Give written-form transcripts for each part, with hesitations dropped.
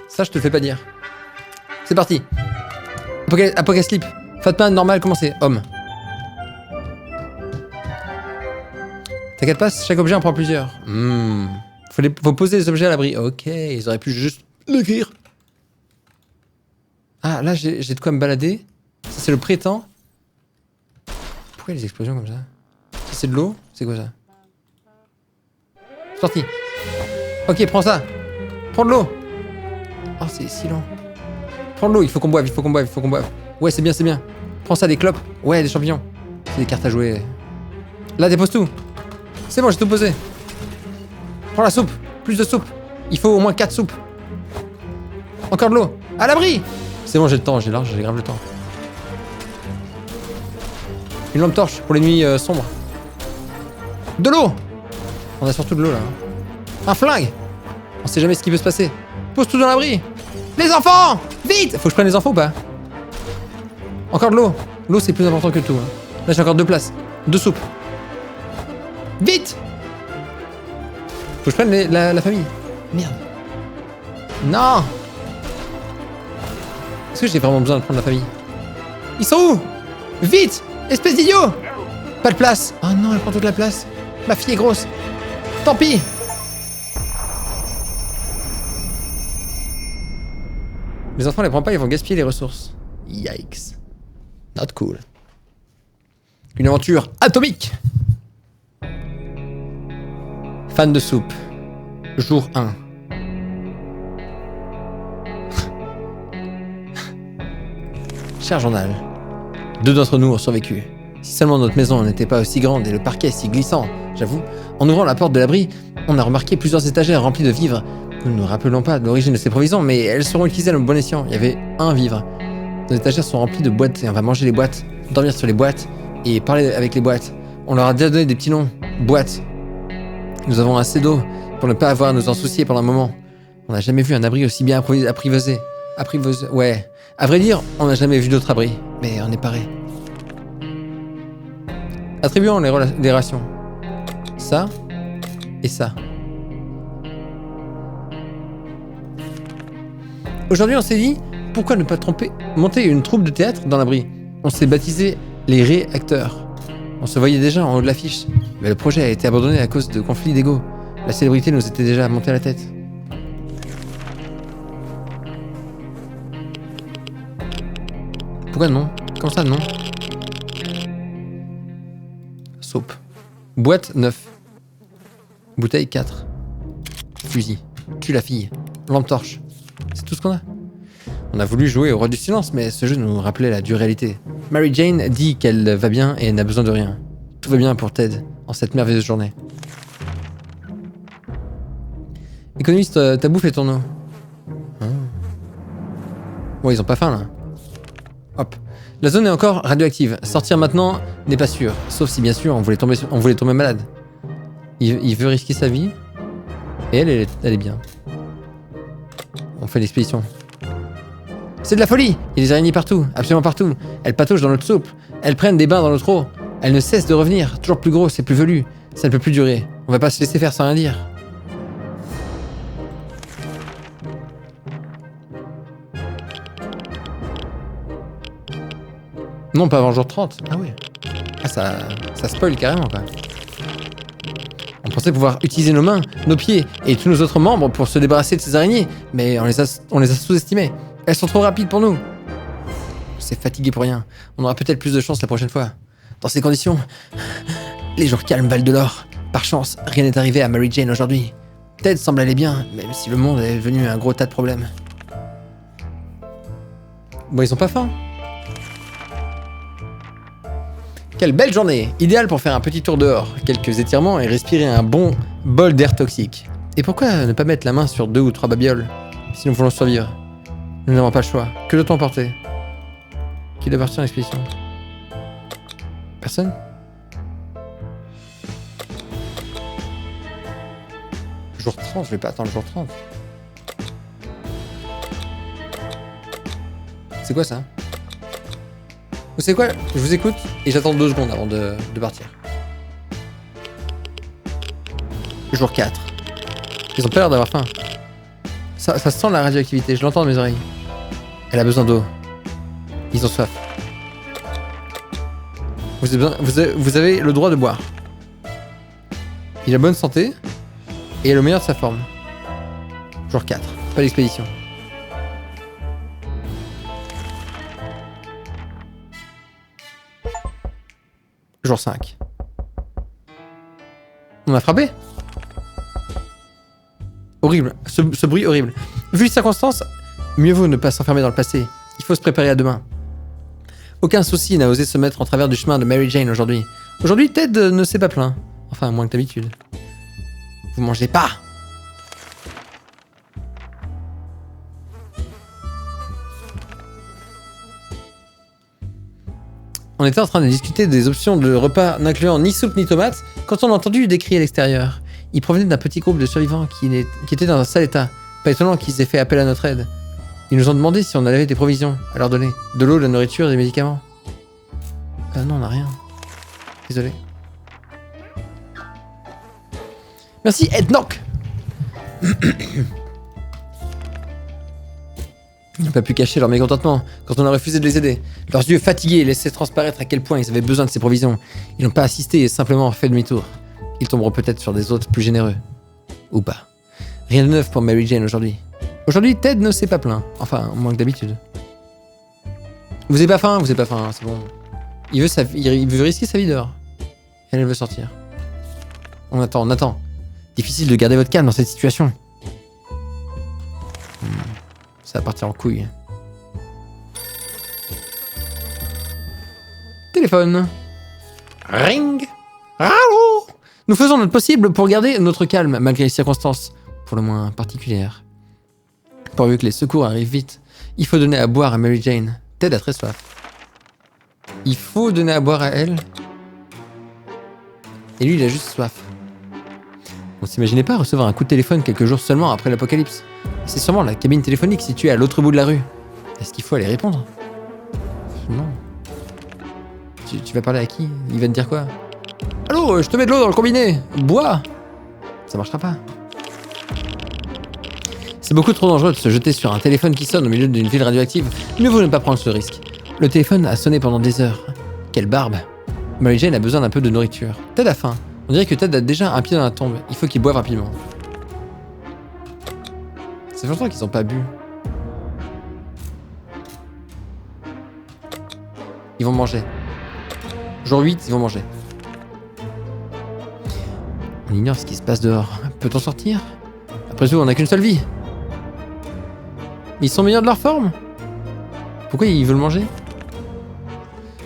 Ça, je te le fais pas dire. C'est parti. Apocalypse. Fatma, normal, comment c'est? Homme. T'as 4 passes, chaque objet en prend plusieurs. Faut poser les objets à l'abri. Ok, ils auraient pu juste l'écrire. Ah, là, j'ai de quoi me balader. Ça, c'est le prétend. Pourquoi les explosions comme ça? Ça, c'est de l'eau? C'est quoi ça? C'est parti. Ok, prends ça. Prends de l'eau. Oh, c'est si lent. Prends de l'eau, il faut qu'on boive, Ouais, c'est bien, c'est bien. Prends ça, des clopes. Ouais, des champignons. C'est des cartes à jouer. Là, dépose tout. C'est bon, j'ai tout posé. Prends la soupe. Plus de soupe. Il faut au moins 4 soupes. Encore de l'eau. À l'abri. C'est bon, j'ai le temps, j'ai large, j'ai grave le temps. Une lampe torche pour les nuits sombres. De l'eau. On a surtout de l'eau là. Un flingue. On sait jamais ce qui peut se passer. Pose tout dans l'abri. Les enfants. Vite. Faut que je prenne les enfants ou pas? Encore de l'eau. L'eau c'est plus important que tout. Là j'ai encore 2 places. 2 soupes. Vite. Faut que je prenne la famille. Merde. Non. Est-ce que j'ai vraiment besoin de prendre la famille? Ils sont où? Vite. Espèce d'idiot. Pas de place. Oh non, elle prend toute la place. Ma fille est grosse. Tant pis. Les enfants les prennent pas, ils vont gaspiller les ressources. Yikes. Not cool. Une aventure atomique. Fan de soupe. Jour 1. Cher journal. 2 d'entre nous ont survécu. Si seulement notre maison n'était pas aussi grande et le parquet si glissant, j'avoue, en ouvrant la porte de l'abri, on a remarqué plusieurs étagères remplies de vivres. Nous ne nous rappelons pas de l'origine de ces provisions, mais elles seront utilisées à le bon escient. Il y avait un vivre. Nos étagères sont remplies de boîtes et on va manger les boîtes, dormir sur les boîtes et parler avec les boîtes. On leur a déjà donné des petits noms. Boîtes. Nous avons assez d'eau pour ne pas avoir à nous en soucier pendant un moment. On n'a jamais vu un abri aussi bien apprivoisé. Ouais. À vrai dire, on n'a jamais vu d'autres abris, mais on est paré. Attribuons les rations. Ça et ça. Aujourd'hui, on s'est dit, pourquoi ne pas monter une troupe de théâtre dans l'abri? On s'est baptisé les réacteurs. On se voyait déjà en haut de l'affiche, mais le projet a été abandonné à cause de conflits d'ego. La célébrité nous était déjà montée à la tête. Pourquoi non? Comment ça, non? Soupe. Boîte 9. Bouteille 4. Fusil. Tue la fille. Lampe torche. C'est tout ce qu'on a. On a voulu jouer au roi du silence, mais ce jeu nous rappelait la dure réalité. Mary Jane dit qu'elle va bien et n'a besoin de rien. Tout va bien pour Ted en cette merveilleuse journée. Économiste, ta bouffe et ton eau. Ouais, ils ont pas faim là. Hop. La zone est encore radioactive. Sortir maintenant n'est pas sûr. Sauf si bien sûr on voulait tomber malade. Il veut risquer sa vie. Et elle est bien. On fait l'expédition. C'est de la folie. Il y a des araignées partout, absolument partout. Elles pataugent dans notre soupe. Elles prennent des bains dans notre eau. Elles ne cessent de revenir, toujours plus grosses et plus velues. Ça ne peut plus durer. On va pas se laisser faire sans rien dire. Non, pas avant jour 30. Ah oui. Ah, ça spoil carrément, quoi. On pensait pouvoir utiliser nos mains, nos pieds et tous nos autres membres pour se débarrasser de ces araignées, mais on les a sous-estimées. Elles sont trop rapides pour nous. On s'est fatigué pour rien. On aura peut-être plus de chance la prochaine fois. Dans ces conditions, les jours calmes valent de l'or. Par chance, rien n'est arrivé à Mary Jane aujourd'hui. Ted semble aller bien, même si le monde est devenu un gros tas de problèmes. Bon, ils ont pas faim. Quelle belle journée, idéale pour faire un petit tour dehors, quelques étirements et respirer un bon bol d'air toxique. Et pourquoi ne pas mettre la main sur 2 ou 3 babioles, si nous voulons survivre? Nous n'avons pas le choix. Que doit-on emporter? Qui doit partir en expédition? Personne? Jour 30, je vais pas attendre le jour 30. C'est quoi ça? Vous savez quoi? Je vous écoute et j'attends 2 secondes avant de partir. Jour 4. Ils ont pas l'air d'avoir faim. Ça sent la radioactivité, je l'entends dans mes oreilles. Elle a besoin d'eau. Ils ont soif. Vous avez le droit de boire. Il a bonne santé et est le meilleur de sa forme. Jour 4, pas d'expédition. Jour 5. On a frappé. Horrible, ce bruit horrible. Vu les circonstances, mieux vaut ne pas s'enfermer dans le passé. Il faut se préparer à demain. Aucun souci n'a osé se mettre en travers du chemin de Mary Jane aujourd'hui. Aujourd'hui, Ted ne s'est pas plaint. Enfin, moins que d'habitude. Vous mangez pas! On était en train de discuter des options de repas n'incluant ni soupe ni tomates quand on a entendu des cris à l'extérieur. Ils provenaient d'un petit groupe de survivants qui étaient dans un sale état. Pas étonnant qu'ils aient fait appel à notre aide. Ils nous ont demandé si on avait des provisions à leur donner. De l'eau, de la nourriture, des médicaments. Non, on n'a rien. Désolé. Merci, Ednock. Ils n'ont pas pu cacher leur mécontentement quand on a refusé de les aider. Leurs yeux fatigués laissaient transparaître à quel point ils avaient besoin de ces provisions. Ils n'ont pas assisté et simplement fait demi-tour. Ils tomberont peut-être sur des hôtes plus généreux. Ou pas. Rien de neuf pour Mary Jane aujourd'hui. Aujourd'hui, Ted ne s'est pas plaint. Enfin, moins que d'habitude. Vous avez pas faim, c'est bon. Il veut risquer sa vie dehors. Elle veut sortir. On attend. Difficile de garder votre calme dans cette situation. Ça va partir en couille. Téléphone. Ring. Allô. Nous faisons notre possible pour garder notre calme malgré les circonstances, pour le moins particulières. Pourvu que les secours arrivent vite, il faut donner à boire à Mary Jane. Ted a très soif. Il faut donner à boire à elle. Et lui, il a juste soif. On s'imaginait pas recevoir un coup de téléphone quelques jours seulement après l'apocalypse. C'est sûrement la cabine téléphonique située à l'autre bout de la rue. Est-ce qu'il faut aller répondre? Non. Tu vas parler à qui? Il va te dire quoi? Allô, je te mets de l'eau dans le combiné. Bois. Ça marchera pas. C'est beaucoup trop dangereux de se jeter sur un téléphone qui sonne au milieu d'une ville radioactive. Mieux vaut ne pas prendre ce risque. Le téléphone a sonné pendant des heures. Quelle barbe. Mary Jane a besoin d'un peu de nourriture. Ted a faim. On dirait que Ted a déjà un pied dans la tombe. Il faut qu'il boive rapidement. Ça fait longtemps qu'ils n'ont pas bu. Ils vont manger. Jour 8, ils vont manger. On ignore ce qui se passe dehors. Peut-on sortir? Après tout, on n'a qu'une seule vie. Ils sont meilleurs de leur forme? Pourquoi ils veulent manger?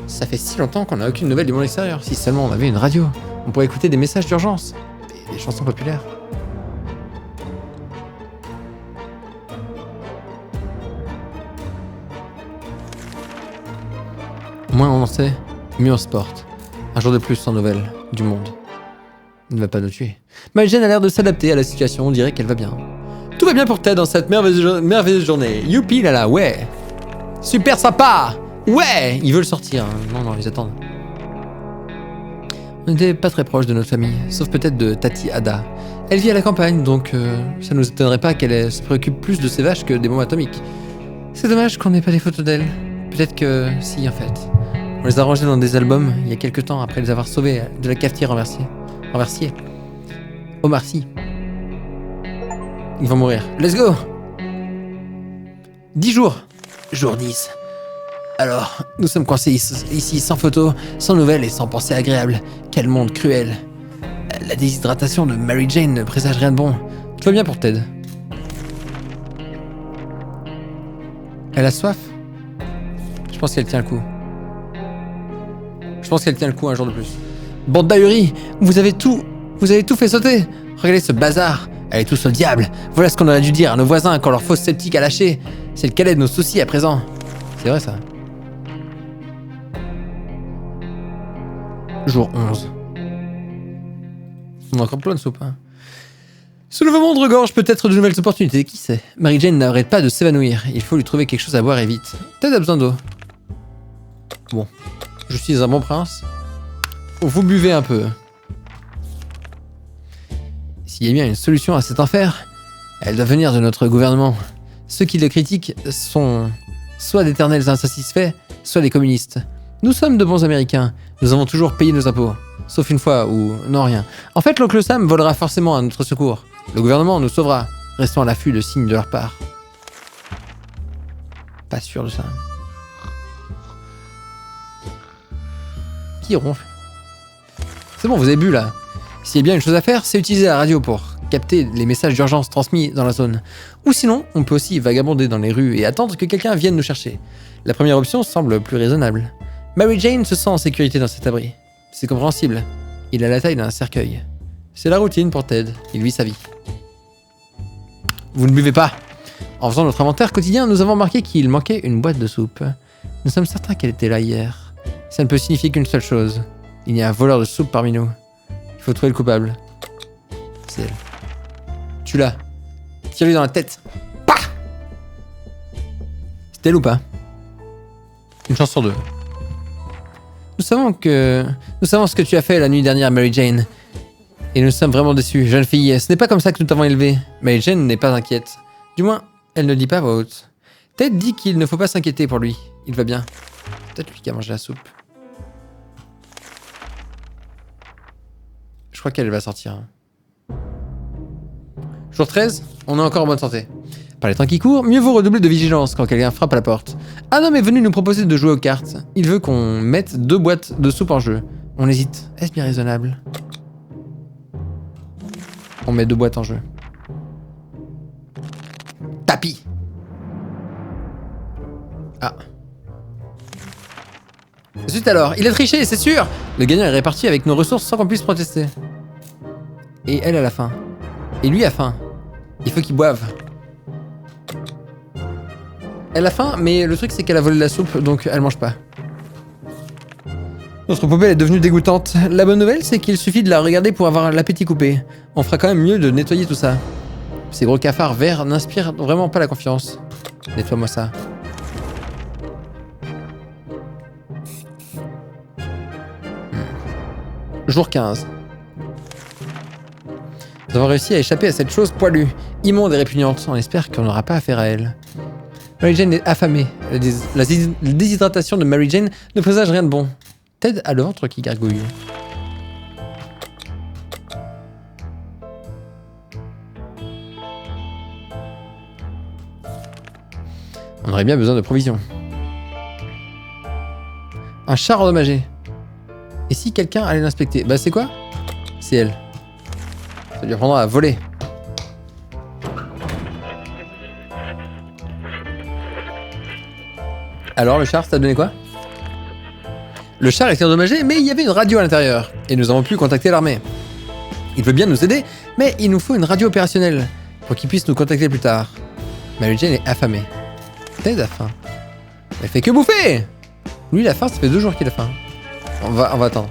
Ça fait si longtemps qu'on n'a aucune nouvelle du monde extérieur. Si seulement on avait une radio, on pourrait écouter des messages d'urgence. Des chansons populaires. Moins on en sait, mieux on se porte. Un jour de plus sans nouvelles du monde. Il ne va pas nous tuer. Mary Jane a l'air de s'adapter à la situation, on dirait qu'elle va bien. Tout va bien pour Ted dans cette merveilleuse journée. Youpi là, ouais. Super sympa. Ouais. Ils veulent sortir. Non, ils attendent. On n'était pas très proche de notre famille, sauf peut-être de Tati Ada. Elle vit à la campagne, donc ça nous étonnerait pas qu'elle se préoccupe plus de ses vaches que des bombes atomiques. C'est dommage qu'on n'ait pas des photos d'elle. Peut-être que si, en fait. On les a rangées dans des albums il y a quelques temps après les avoir sauvés de la cafetière renversier. Omar Sy. Ils vont mourir. Let's go! 10 jours. Jour 10. Alors, nous sommes coincés ici sans photos, sans nouvelles et sans pensée agréable. Quel monde cruel. La déshydratation de Mary Jane ne présage rien de bon. Tout va bien pour Ted. Elle a soif? Je pense qu'elle tient le coup. Un jour de plus. Bande d'ahuris, vous avez tout fait sauter. Regardez ce bazar. Allez tous au diable. Voilà ce qu'on aurait dû dire à nos voisins quand leur fausse sceptique a lâché. C'est le cadet de nos soucis à présent. C'est vrai ça. Jour 11. On a encore plein de soupe. Hein. Ce nouveau monde regorge peut-être de nouvelles opportunités, qui sait. Mary Jane n'arrête pas de s'évanouir. Il faut lui trouver quelque chose à boire et vite. Ted a besoin d'eau. Bon. Je suis un bon prince. Vous buvez un peu. S'il y a bien une solution à cet enfer, Elle doit venir de notre gouvernement. Ceux qui le critiquent sont soit d'éternels insatisfaits, soit des communistes. Nous sommes de bons Américains. Nous avons toujours payé nos impôts. Sauf une fois où... non, rien. En fait, l'oncle Sam volera forcément à notre secours. Le gouvernement nous sauvera. Restons à l'affût de signes de leur part. Pas sûr de ça. Qui ronfle? C'est bon, vous avez bu là. S'il y a bien une chose à faire, c'est utiliser la radio pour capter les messages d'urgence transmis dans la zone. Ou sinon, on peut aussi vagabonder dans les rues et attendre que quelqu'un vienne nous chercher. La première option semble plus raisonnable. Mary Jane se sent en sécurité dans cet abri. C'est compréhensible. Il a la taille d'un cercueil. C'est la routine pour Ted. Il vit sa vie. Vous ne buvez pas. En faisant notre inventaire quotidien, nous avons remarqué qu'il manquait une boîte de soupe. Nous sommes certains qu'elle était là hier. Ça ne peut signifier qu'une seule chose. Il y a un voleur de soupe parmi nous. Il faut trouver le coupable. C'est elle. Tue-la. Tire-lui dans la tête. Pah! C'est elle ou pas? Une chance sur deux. Nous savons ce que tu as fait la nuit dernière, Mary Jane. Et nous sommes vraiment déçus. Jeune fille, ce n'est pas comme ça que nous t'avons élevée. Mary Jane n'est pas inquiète. Du moins, elle ne dit pas à voix haute. Ted dit qu'il ne faut pas s'inquiéter pour lui. Il va bien. Peut-être lui qui a mangé la soupe. Je crois qu'elle va sortir. Jour 13, on est encore en bonne santé. Par les temps qui courent, mieux vaut redoubler de vigilance quand quelqu'un frappe à la porte. Un homme est venu nous proposer de jouer aux cartes. Il veut qu'on mette 2 boîtes de soupe en jeu. On hésite. Est-ce bien raisonnable? On met 2 boîtes en jeu. Tapis. Ah. Zut alors, il a triché, c'est sûr. Le gagnant est réparti avec nos ressources sans qu'on puisse protester. Et elle a la faim. Et lui a faim. Il faut qu'il boive. Elle a faim, mais le truc c'est qu'elle a volé la soupe, donc elle mange pas. Notre poubelle est devenue dégoûtante. La bonne nouvelle, c'est qu'il suffit de la regarder pour avoir l'appétit coupé. On fera quand même mieux de nettoyer tout ça. Ces gros cafards verts n'inspirent vraiment pas la confiance. Nettoie-moi ça. Jour 15. Nous avons réussi à échapper à cette chose poilue, immonde et répugnante. On espère qu'on n'aura pas affaire à elle. Mary Jane est affamée. La déshydratation de Mary Jane ne présage rien de bon. Ted a le ventre qui gargouille. On aurait bien besoin de provisions. Un char endommagé. Et si quelqu'un allait l'inspecter? Bah c'est quoi? C'est elle. Ça lui apprendra à voler. Alors le char, ça t'a donné quoi? Le char était endommagé, mais il y avait une radio à l'intérieur. Et nous avons pu contacter l'armée. Il veut bien nous aider, mais il nous faut une radio opérationnelle pour qu'il puisse nous contacter plus tard. Mary Jane est affamée. Ted a faim. Elle fait que bouffer! Lui, il a faim, ça fait 2 jours qu'il a faim. On va attendre.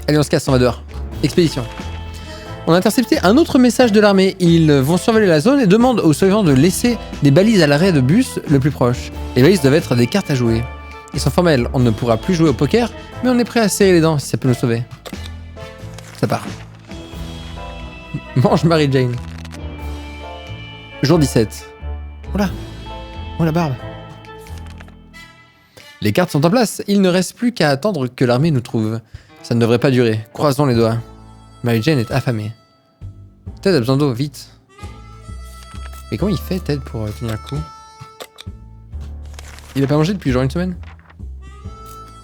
Allez, on se casse, on va dehors. Expédition. On a intercepté un autre message de l'armée. Ils vont surveiller la zone et demandent aux surveillants de laisser des balises à l'arrêt de bus le plus proche. Les balises doivent être des cartes à jouer. Ils sont formels, on ne pourra plus jouer au poker, mais on est prêt à serrer les dents si ça peut nous sauver. Ça part. Mange Mary Jane. Jour 17. Oula. Oh la barbe. Les cartes sont en place, il ne reste plus qu'à attendre que l'armée nous trouve. Ça ne devrait pas durer, croisons les doigts. Mary Jane est affamée. Ted a besoin d'eau, vite. Mais comment il fait Ted pour tenir le coup? Il a pas mangé depuis genre une semaine?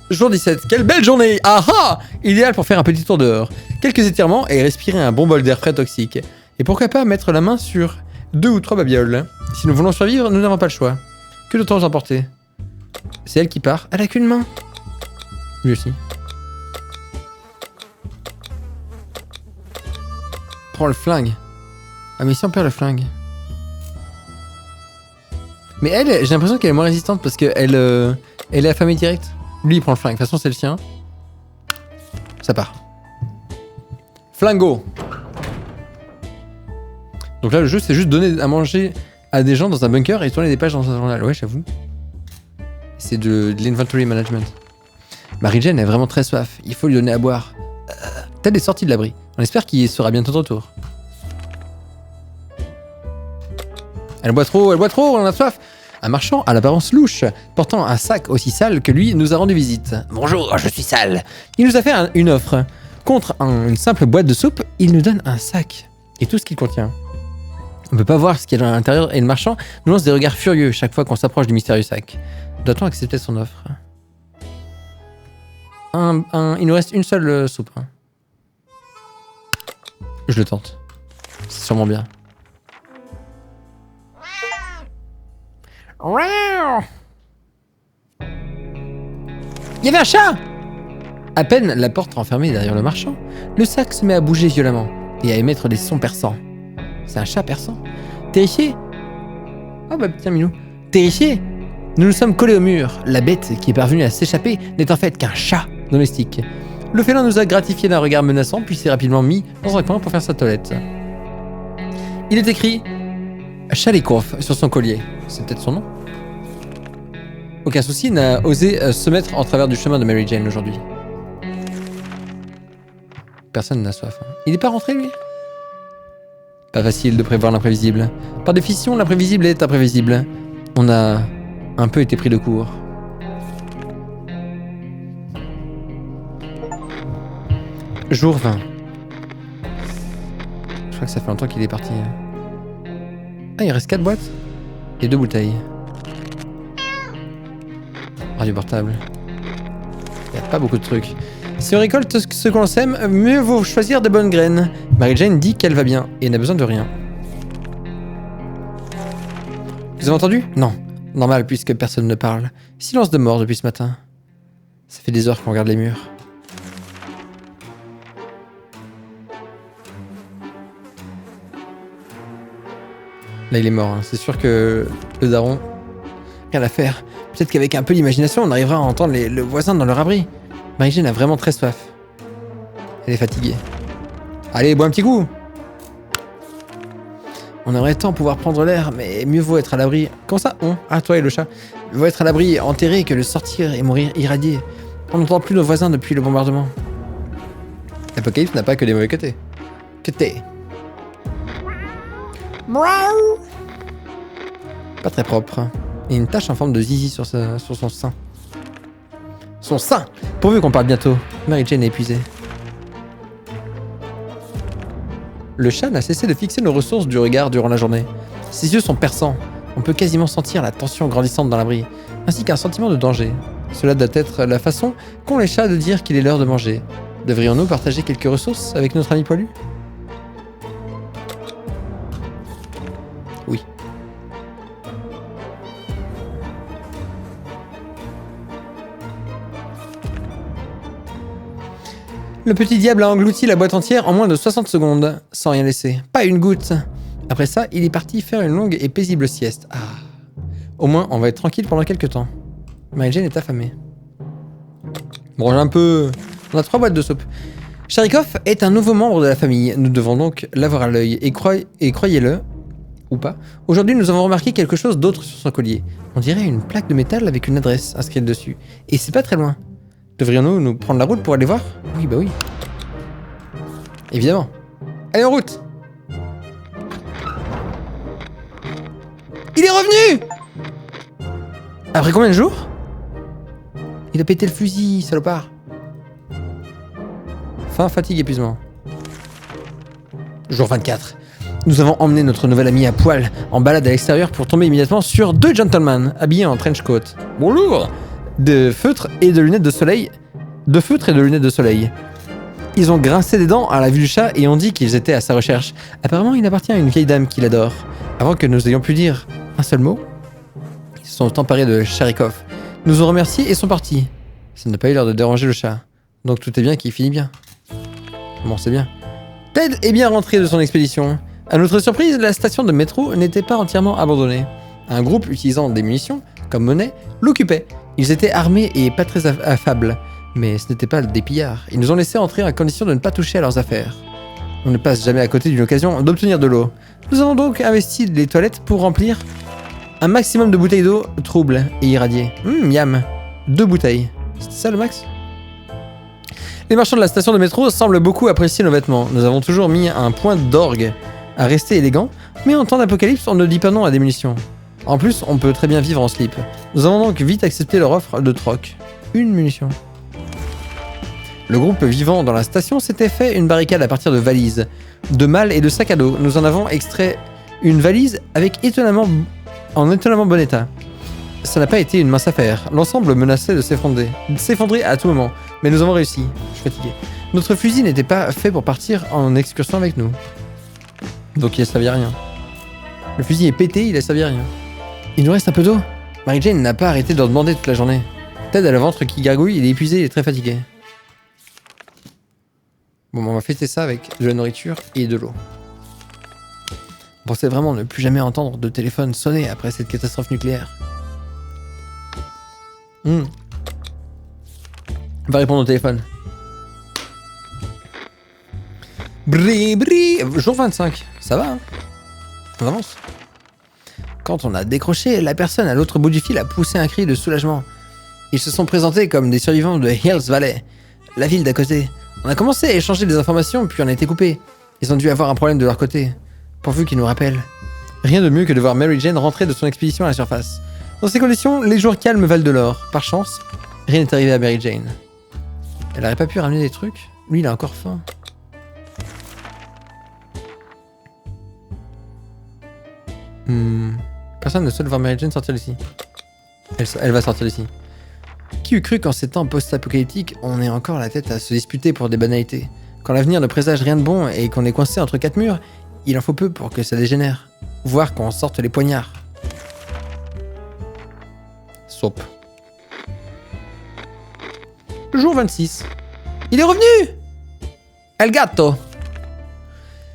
Jour 17, quelle belle journée! Ah! Idéal pour faire un petit tour dehors. Quelques étirements et respirer un bon bol d'air frais toxique. Et pourquoi pas mettre la main sur 2 ou 3 babioles. Si nous voulons survivre, nous n'avons pas le choix. Que doit-on emporter? C'est elle qui part. Elle a qu'une main. Lui aussi. Prends le flingue. Ah mais si on perd le flingue. Mais elle, j'ai l'impression qu'elle est moins résistante parce qu'elle elle est affamée direct. Lui il prend le flingue. De toute façon c'est le sien. Ça part. Flingo. Donc là le jeu c'est juste donner à manger à des gens dans un bunker et tourner des pages dans un journal. Ouais j'avoue. C'est de l'inventory management. Mary Jane est vraiment très soif. Il faut lui donner à boire. Ted est sorti de l'abri. On espère qu'il sera bientôt de retour. Elle boit trop, on a soif. Un marchand à l'apparence louche, portant un sac aussi sale que lui, nous a rendu visite. Bonjour, je suis sale. Il nous a fait une offre. Contre une simple boîte de soupe, il nous donne un sac et tout ce qu'il contient. On ne peut pas voir ce qu'il y a dans l'intérieur et le marchand nous lance des regards furieux chaque fois qu'on s'approche du mystérieux sac. Doit-on accepter son offre? Il nous reste une seule soupe. Je le tente. C'est sûrement bien. Il y avait un chat! À peine la porte renfermée derrière le marchand, le sac se met à bouger violemment et à émettre des sons perçants. C'est un chat perçant. Terrifié? Ah bah tiens Minou. Terrifié? Nous nous sommes collés au mur. La bête qui est parvenue à s'échapper n'est en fait qu'un chat domestique. Le félin nous a gratifié d'un regard menaçant puis s'est rapidement mis dans un coin pour faire sa toilette. Il est écrit Chalécourf sur son collier. C'est peut-être son nom? Aucun souci n'a osé se mettre en travers du chemin de Mary Jane aujourd'hui. Personne n'a soif. Il n'est pas rentré, lui? Pas facile de prévoir l'imprévisible. Par définition, l'imprévisible est imprévisible. On a un peu été pris de court. Jour 20. Je crois que ça fait longtemps qu'il est parti. Ah, il reste 4 boîtes et 2 bouteilles. Radio portable. Il n'y a pas beaucoup de trucs. Si on récolte ce qu'on sème, mieux vaut choisir de bonnes graines. Mary Jane dit qu'elle va bien et n'a besoin de rien. Vous avez entendu? Non. Normal puisque personne ne parle. Silence de mort depuis ce matin. Ça fait des heures qu'on regarde les murs. Là il est mort, hein. C'est sûr que le daron, rien à faire. Peut-être qu'avec un peu d'imagination, on arrivera à entendre le voisin dans leur abri. Mary Jane a vraiment très soif. Elle est fatiguée. Allez, bois un petit coup. On aimerait tant pouvoir prendre l'air, mais mieux vaut être à l'abri. Comment ça? Ah, toi et le chat. Mieux vaut être à l'abri, enterré, que de sortir et mourir irradié. On n'entend plus nos voisins depuis le bombardement. L'Apocalypse n'a pas que des mauvais côtés. Pas très propre. Et une tache en forme de zizi sur son sein. Son sein! Pourvu qu'on parle bientôt. Mary Jane est épuisée. Le chat n'a cessé de fixer nos ressources du regard durant la journée. Ses yeux sont perçants. On peut quasiment sentir la tension grandissante dans l'abri, ainsi qu'un sentiment de danger. Cela doit être la façon qu'ont les chats de dire qu'il est l'heure de manger. Devrions-nous partager quelques ressources avec notre ami poilu? Oui. Le petit diable a englouti la boîte entière en moins de 60 secondes, sans rien laisser. Pas une goutte. Après ça, il est parti faire une longue et paisible sieste. Ah. Au moins, on va être tranquille pendant quelques temps. Mary Jane est affamée. Mange un peu. On a 3 boîtes de soupe. Chalécourf est un nouveau membre de la famille. Nous devons donc l'avoir à l'œil. Et croyez-le, ou pas, aujourd'hui nous avons remarqué quelque chose d'autre sur son collier. On dirait une plaque de métal avec une adresse inscrite dessus. Et c'est pas très loin. Devrions-nous nous prendre la route pour aller voir? Oui, bah oui. Évidemment. Allez, en route! Il est revenu! Après combien de jours? Il a pété le fusil, salopard. Faim, fatigue, épuisement. Jour 24. Nous avons emmené notre nouvel ami à poil en balade à l'extérieur pour tomber immédiatement sur 2 gentlemen habillés en trench coat. Bonjour! De feutre et de lunettes de soleil. Ils ont grincé des dents à la vue du chat et ont dit qu'ils étaient à sa recherche. Apparemment, il appartient à une vieille dame qui l'adore. Avant que nous ayons pu dire un seul mot, ils se sont emparés de Chalécourf, nous ont remerciés et sont partis. Ça n'a pas eu l'air de déranger le chat. Donc tout est bien qui finit bien. Bon, c'est bien. Ted est bien rentré de son expédition. À notre surprise, la station de métro n'était pas entièrement abandonnée. Un groupe utilisant des munitions, comme monnaie, l'occupait. Ils étaient armés et pas très affables. Mais ce n'était pas des pillards. Ils nous ont laissé entrer à condition de ne pas toucher à leurs affaires. On ne passe jamais à côté d'une occasion d'obtenir de l'eau. Nous avons donc investi les toilettes pour remplir un maximum de bouteilles d'eau troubles et irradiées. Miam. 2 bouteilles. C'était ça le max? Les marchands de la station de métro semblent beaucoup apprécier nos vêtements. Nous avons toujours mis un point d'orgue à rester élégant Mais en temps d'apocalypse, on ne dit pas non à des munitions. En plus, on peut très bien vivre en slip. Nous avons donc vite accepté leur offre de troc. Une munition. Le groupe vivant dans la station s'était fait une barricade à partir de valises, de malles et de sacs à dos. Nous en avons extrait une valise avec en étonnamment bon état. Ça n'a pas été une mince affaire. L'ensemble menaçait de s'effondrer à tout moment. Mais nous avons réussi. Je suis fatigué. Notre fusil n'était pas fait pour partir en excursion avec nous. Donc il a servi à rien. Le fusil est pété, il a servi à rien. Il nous reste un peu d'eau. Mary Jane n'a pas arrêté de leur demander toute la journée. Ted a le ventre qui gargouille, il est épuisé, il est très fatigué. Bon, on va fêter ça avec de la nourriture et de l'eau. On pensait vraiment ne plus jamais entendre de téléphone sonner après cette catastrophe nucléaire. On va répondre au téléphone. Jour 25, ça va hein? On avance. Quand on a décroché, la personne à l'autre bout du fil a poussé un cri de soulagement. Ils se sont présentés comme des survivants de Hills Valley, la ville d'à côté. On a commencé à échanger des informations, puis on a été coupés. Ils ont dû avoir un problème de leur côté. Pourvu qu'ils nous rappellent. Rien de mieux que de voir Mary Jane rentrer de son expédition à la surface. Dans ces conditions, les jours calmes valent de l'or. Par chance, rien n'est arrivé à Mary Jane. Elle aurait pas pu ramener des trucs? Lui, il a encore faim. Personne ne souhaite voir Mary Jane sortir d'ici. Elle va sortir d'ici. Qui eût cru qu'en ces temps post-apocalyptiques, on ait encore la tête à se disputer pour des banalités? Quand l'avenir ne présage rien de bon et qu'on est coincé entre quatre murs, il en faut peu pour que ça dégénère. Voire qu'on sorte les poignards. Soap. Jour 26. Il est revenu! El gato!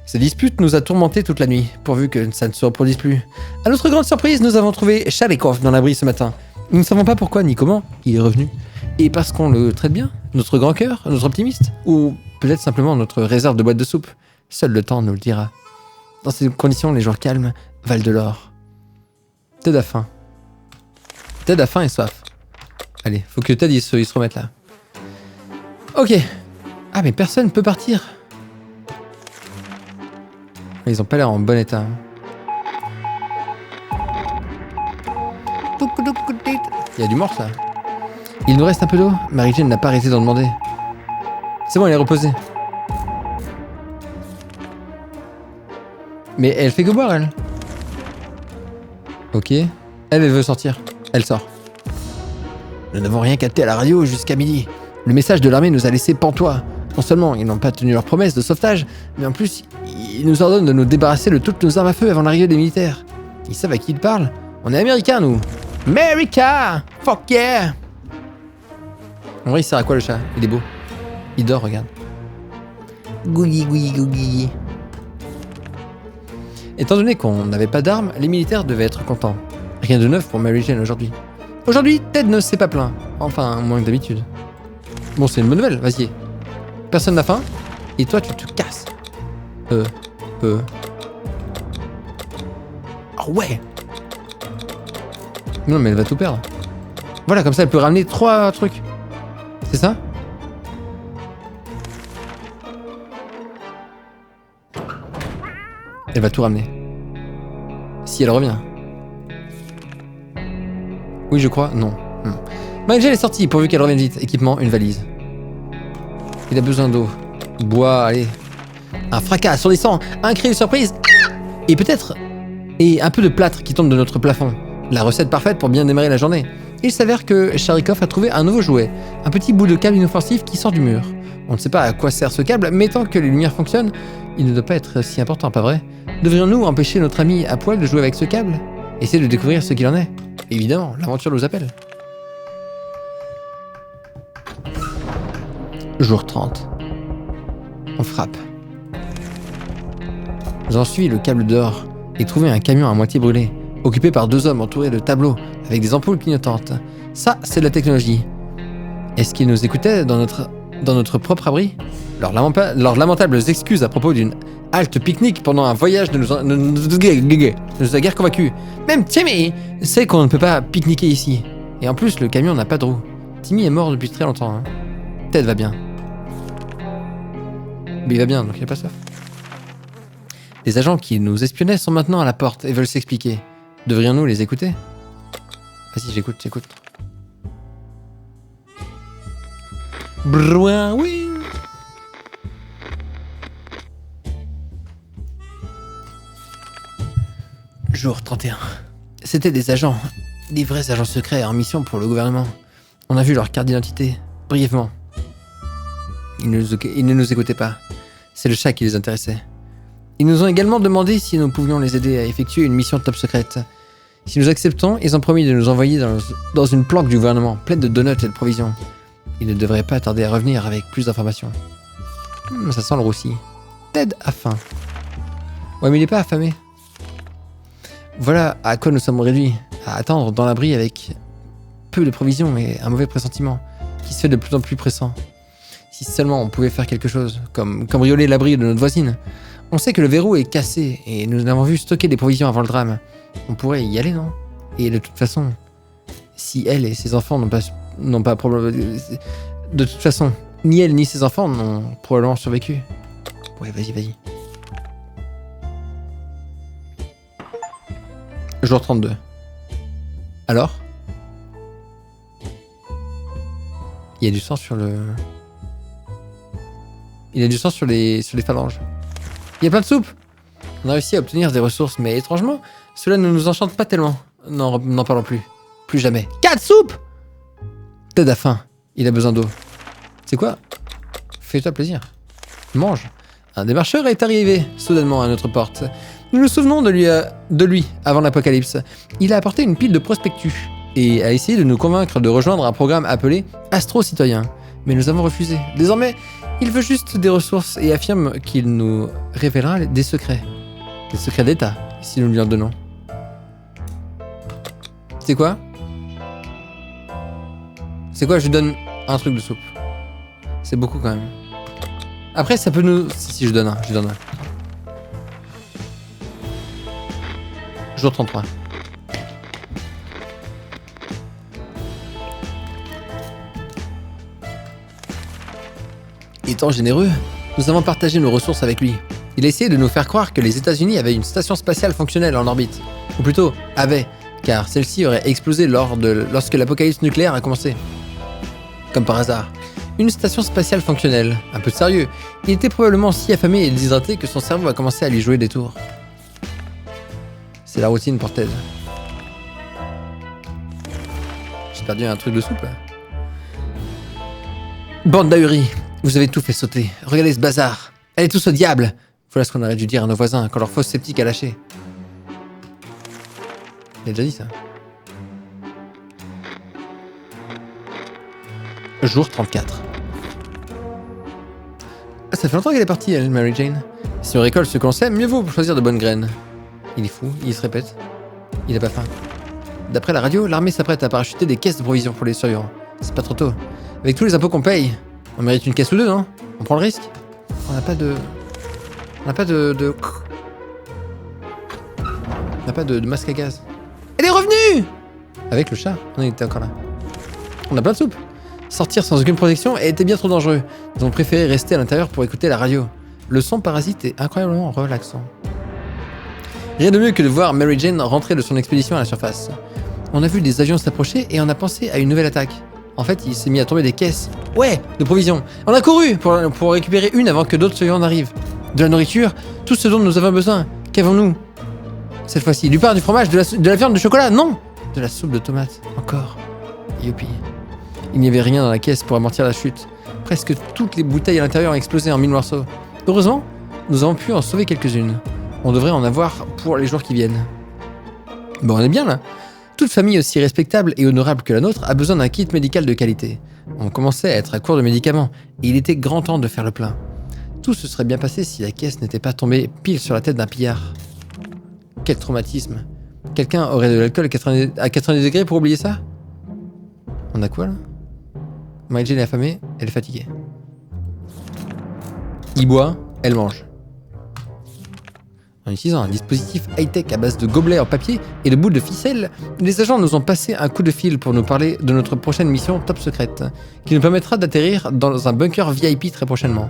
Ces disputes nous a tourmentés toute la nuit, pourvu que ça ne se reproduise plus. À notre grande surprise, nous avons trouvé Shalikov dans l'abri ce matin. Nous ne savons pas pourquoi ni comment il est revenu. Et parce qu'on le traite bien, notre grand cœur, notre optimiste, ou peut-être simplement notre réserve de boîte de soupe. Seul le temps nous le dira. Dans ces conditions, les jours calmes valent de l'or. Ted a faim. Ted a faim et soif. Allez, faut que Ted il se remette là. Ok. Ah mais personne peut partir. Ils ont pas l'air en bon état. Il y a du morse là. Il nous reste un peu d'eau. Mary Jane n'a pas arrêté d'en demander. C'est bon, elle est reposée. Mais elle fait que boire, elle. Ok. Elle veut sortir. Elle sort. Nous n'avons rien capté à la radio jusqu'à midi. Le message de l'armée nous a laissé pantois. Non seulement ils n'ont pas tenu leur promesse de sauvetage, mais en plus, ils nous ordonnent de nous débarrasser de toutes nos armes à feu avant l'arrivée des militaires. Ils savent à qui ils parlent. On est américains, nous. America! Fuck yeah! En vrai, il sert à quoi le chat? Il est beau. Il dort, regarde. Gougi, gougi, gougi. Étant donné qu'on n'avait pas d'armes, les militaires devaient être contents. Rien de neuf pour Mary Jane aujourd'hui. Aujourd'hui, Ted ne s'est pas plaint. Enfin, moins que d'habitude. Bon, c'est une bonne nouvelle, vas-y. Personne n'a faim? Et toi, tu te casses. Ah ouais! Non, mais elle va tout perdre. Voilà, comme ça, elle peut ramener 3 trucs. C'est ça? Elle va tout ramener. Si elle revient. Oui, je crois. Non. Mary Jane est sortie, pourvu qu'elle revienne vite. Équipement, une valise. Il a besoin d'eau. Bois, allez. Un fracas assourdissant, un cri de surprise. Et peut-être... Et un peu de plâtre qui tombe de notre plafond. La recette parfaite pour bien démarrer la journée. Il s'avère que Shalikov a trouvé un nouveau jouet. Un petit bout de câble inoffensif qui sort du mur. On ne sait pas à quoi sert ce câble, mais tant que les lumières fonctionnent, il ne doit pas être si important, pas vrai? Devrions-nous empêcher notre ami à poil de jouer avec ce câble? Essayer de découvrir ce qu'il en est? Évidemment, l'aventure nous appelle. Jour 30. On frappe. J'en suis le câble dehors et trouvé un camion à moitié brûlé, occupé par 2 hommes entourés de tableaux avec des ampoules clignotantes. Ça, c'est de la technologie. Est-ce qu'ils nous écoutaient dans notre propre abri? Leurs lamentables excuses à propos d'une halte pique-nique pendant un voyage ne nous a guère convaincus. Même Timmy sait qu'on ne peut pas pique-niquer ici. Et en plus, le camion n'a pas de roue. Timmy est mort depuis très longtemps. Hein. Ted va bien. Mais il va bien, donc il n'a pas soif. Les agents qui nous espionnaient sont maintenant à la porte et veulent s'expliquer. Devrions-nous les écouter? Vas-y, j'écoute. Brouin, oui. Jour 31. C'était des agents, des vrais agents secrets en mission pour le gouvernement. On a vu leur carte d'identité, brièvement. Ils ne nous écoutaient pas. C'est le chat qui les intéressait. Ils nous ont également demandé si nous pouvions les aider à effectuer une mission top secrète. Si nous acceptons, ils ont promis de nous envoyer dans une planque du gouvernement, pleine de donuts et de provisions. Ils ne devraient pas tarder à revenir avec plus d'informations. Ça sent le roussi. Ted a faim. Ouais, mais il n'est pas affamé. Voilà à quoi nous sommes réduits, à attendre dans l'abri avec peu de provisions et un mauvais pressentiment, qui se fait de plus en plus pressant. Si seulement on pouvait faire quelque chose, comme cambrioler l'abri de notre voisine. On sait que le verrou est cassé, et nous avons vu stocker des provisions avant le drame. On pourrait y aller, non? Et de toute façon, si elle et ses enfants n'ont pas probablement... De toute façon, ni elle ni ses enfants n'ont probablement survécu. Ouais, vas-y. Jour 32. Alors? Il y a du sang sur le... Il y a du sang sur les phalanges. Il y a plein de soupe. On a réussi à obtenir des ressources, mais étrangement, cela ne nous enchante pas tellement. N'en parlons plus. Plus jamais. 4 soupes! Ted a faim. Il a besoin d'eau. C'est quoi? Fais-toi plaisir. Mange. Un démarcheur est arrivé, soudainement, à notre porte. Nous nous souvenons de lui avant l'apocalypse. Il a apporté une pile de prospectus et a essayé de nous convaincre de rejoindre un programme appelé Astro Citoyen. Mais nous avons refusé. Désormais, il veut juste des ressources et affirme qu'il nous révélera des secrets. Des secrets d'État, si nous lui en donnons. C'est quoi? C'est quoi? Je lui donne un truc de soupe. C'est beaucoup quand même. Après, ça peut nous... Si, je donne un. Jour 33. Étant généreux, nous avons partagé nos ressources avec lui. Il a essayé de nous faire croire que les États-Unis avaient une station spatiale fonctionnelle en orbite. Ou plutôt, avait, car celle-ci aurait explosé lorsque l'apocalypse nucléaire a commencé. Comme par hasard. Une station spatiale fonctionnelle. Un peu de sérieux. Il était probablement si affamé et déshydraté que son cerveau a commencé à lui jouer des tours. C'est la routine pour Ted. J'ai perdu un truc de soupe là. Bande d'ahuris, vous avez tout fait sauter. Regardez ce bazar. Allez tous au diable. Voilà ce qu'on aurait dû dire à nos voisins quand leur fosse sceptique a lâché. Il a déjà dit ça. Jour 34. Ah, ça fait longtemps qu'elle est partie, elle, Mary Jane. Si on récolte ce qu'on sait, mieux vaut pour choisir de bonnes graines. Il est fou, il se répète. Il a pas faim. D'après la radio, l'armée s'apprête à parachuter des caisses de provisions pour les survivants. C'est pas trop tôt. Avec tous les impôts qu'on paye, on mérite une caisse ou deux, non? On prend le risque? On n'a pas de... On n'a pas de masque à gaz. Elle est revenue! Avec le chat, on était encore là. On a plein de soupe. Sortir sans aucune protection était bien trop dangereux. Nous avons préféré rester à l'intérieur pour écouter la radio. Le son parasite est incroyablement relaxant. Rien de mieux que de voir Mary Jane rentrer de son expédition à la surface. On a vu des avions s'approcher et on a pensé à une nouvelle attaque. En fait, il s'est mis à tomber des caisses. Ouais, de provisions. On a couru pour récupérer une avant que d'autres survivants n'arrivent. De la nourriture, tout ce dont nous avons besoin. Qu'avons-nous cette fois-ci? Du pain, du fromage, de la viande, du chocolat? Non! De la soupe de tomates. Encore. Youpi. Il n'y avait rien dans la caisse pour amortir la chute. Presque toutes les bouteilles à l'intérieur ont explosé en 1000 morceaux. Heureusement, nous avons pu en sauver quelques-unes. On devrait en avoir pour les jours qui viennent. Bon, on est bien là. Toute famille aussi respectable et honorable que la nôtre a besoin d'un kit médical de qualité. On commençait à être à court de médicaments et il était grand temps de faire le plein. Tout se serait bien passé si la caisse n'était pas tombée pile sur la tête d'un pillard. Quel traumatisme. Quelqu'un aurait de l'alcool à 90 degrés pour oublier ça? On a quoi là? Mary Jane est affamée, elle est fatiguée. Il boit, elle mange. En utilisant un dispositif high-tech à base de gobelets en papier et de boules de ficelle, les agents nous ont passé un coup de fil pour nous parler de notre prochaine mission top secrète, qui nous permettra d'atterrir dans un bunker VIP très prochainement.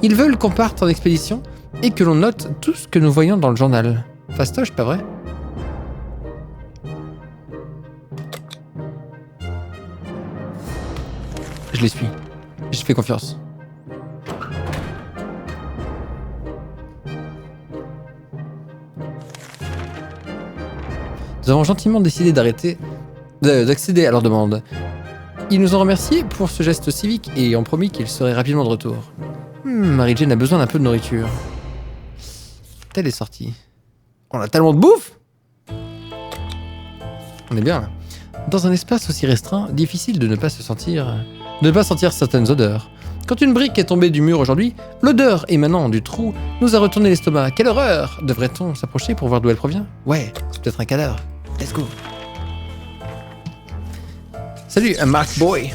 Ils veulent qu'on parte en expédition et que l'on note tout ce que nous voyons dans le journal. Fastoche, pas vrai? Je les suis. Je fais confiance. Nous avons gentiment décidé d'accéder à leur demande. Ils nous ont remerciés pour ce geste civique et ont promis qu'ils seraient rapidement de retour. Mary Jane a besoin d'un peu de nourriture. Telle est sortie. On a tellement de bouffe! On est bien là. Dans un espace aussi restreint, difficile de ne pas sentir certaines odeurs. Quand une brique est tombée du mur aujourd'hui, l'odeur émanant du trou nous a retourné l'estomac. Quelle horreur! Devrait-on s'approcher pour voir d'où elle provient? Ouais, c'est peut-être un cadavre. Let's go. Salut, Mark Boy.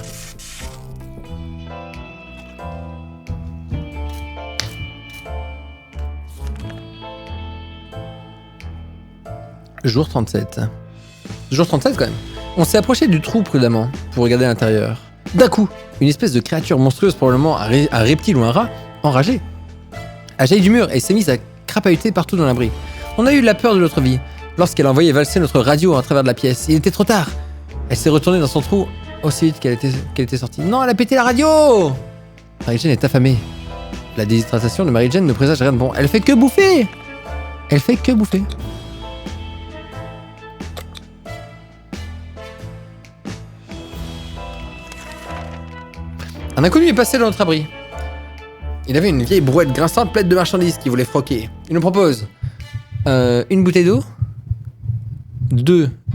Jour 37. Jour 37 quand même. On s'est approché du trou prudemment pour regarder l'intérieur. D'un coup, une espèce de créature monstrueuse, probablement un reptile ou un rat, enragé, a jailli du mur et s'est mise à crapahuter partout dans l'abri. On a eu la peur de notre vie lorsqu'elle a envoyé valser notre radio à travers de la pièce. Il était trop tard. Elle s'est retournée dans son trou aussi vite qu'elle était sortie. Non, elle a pété la radio! Mary Jane est affamée. La déshydratation de Mary Jane ne présage rien de bon. Elle fait que bouffer! Elle fait que bouffer. Un inconnu est passé dans notre abri. Il avait une vieille brouette grinçante pleine de marchandises qu'il voulait froquer. Il nous propose une bouteille d'eau,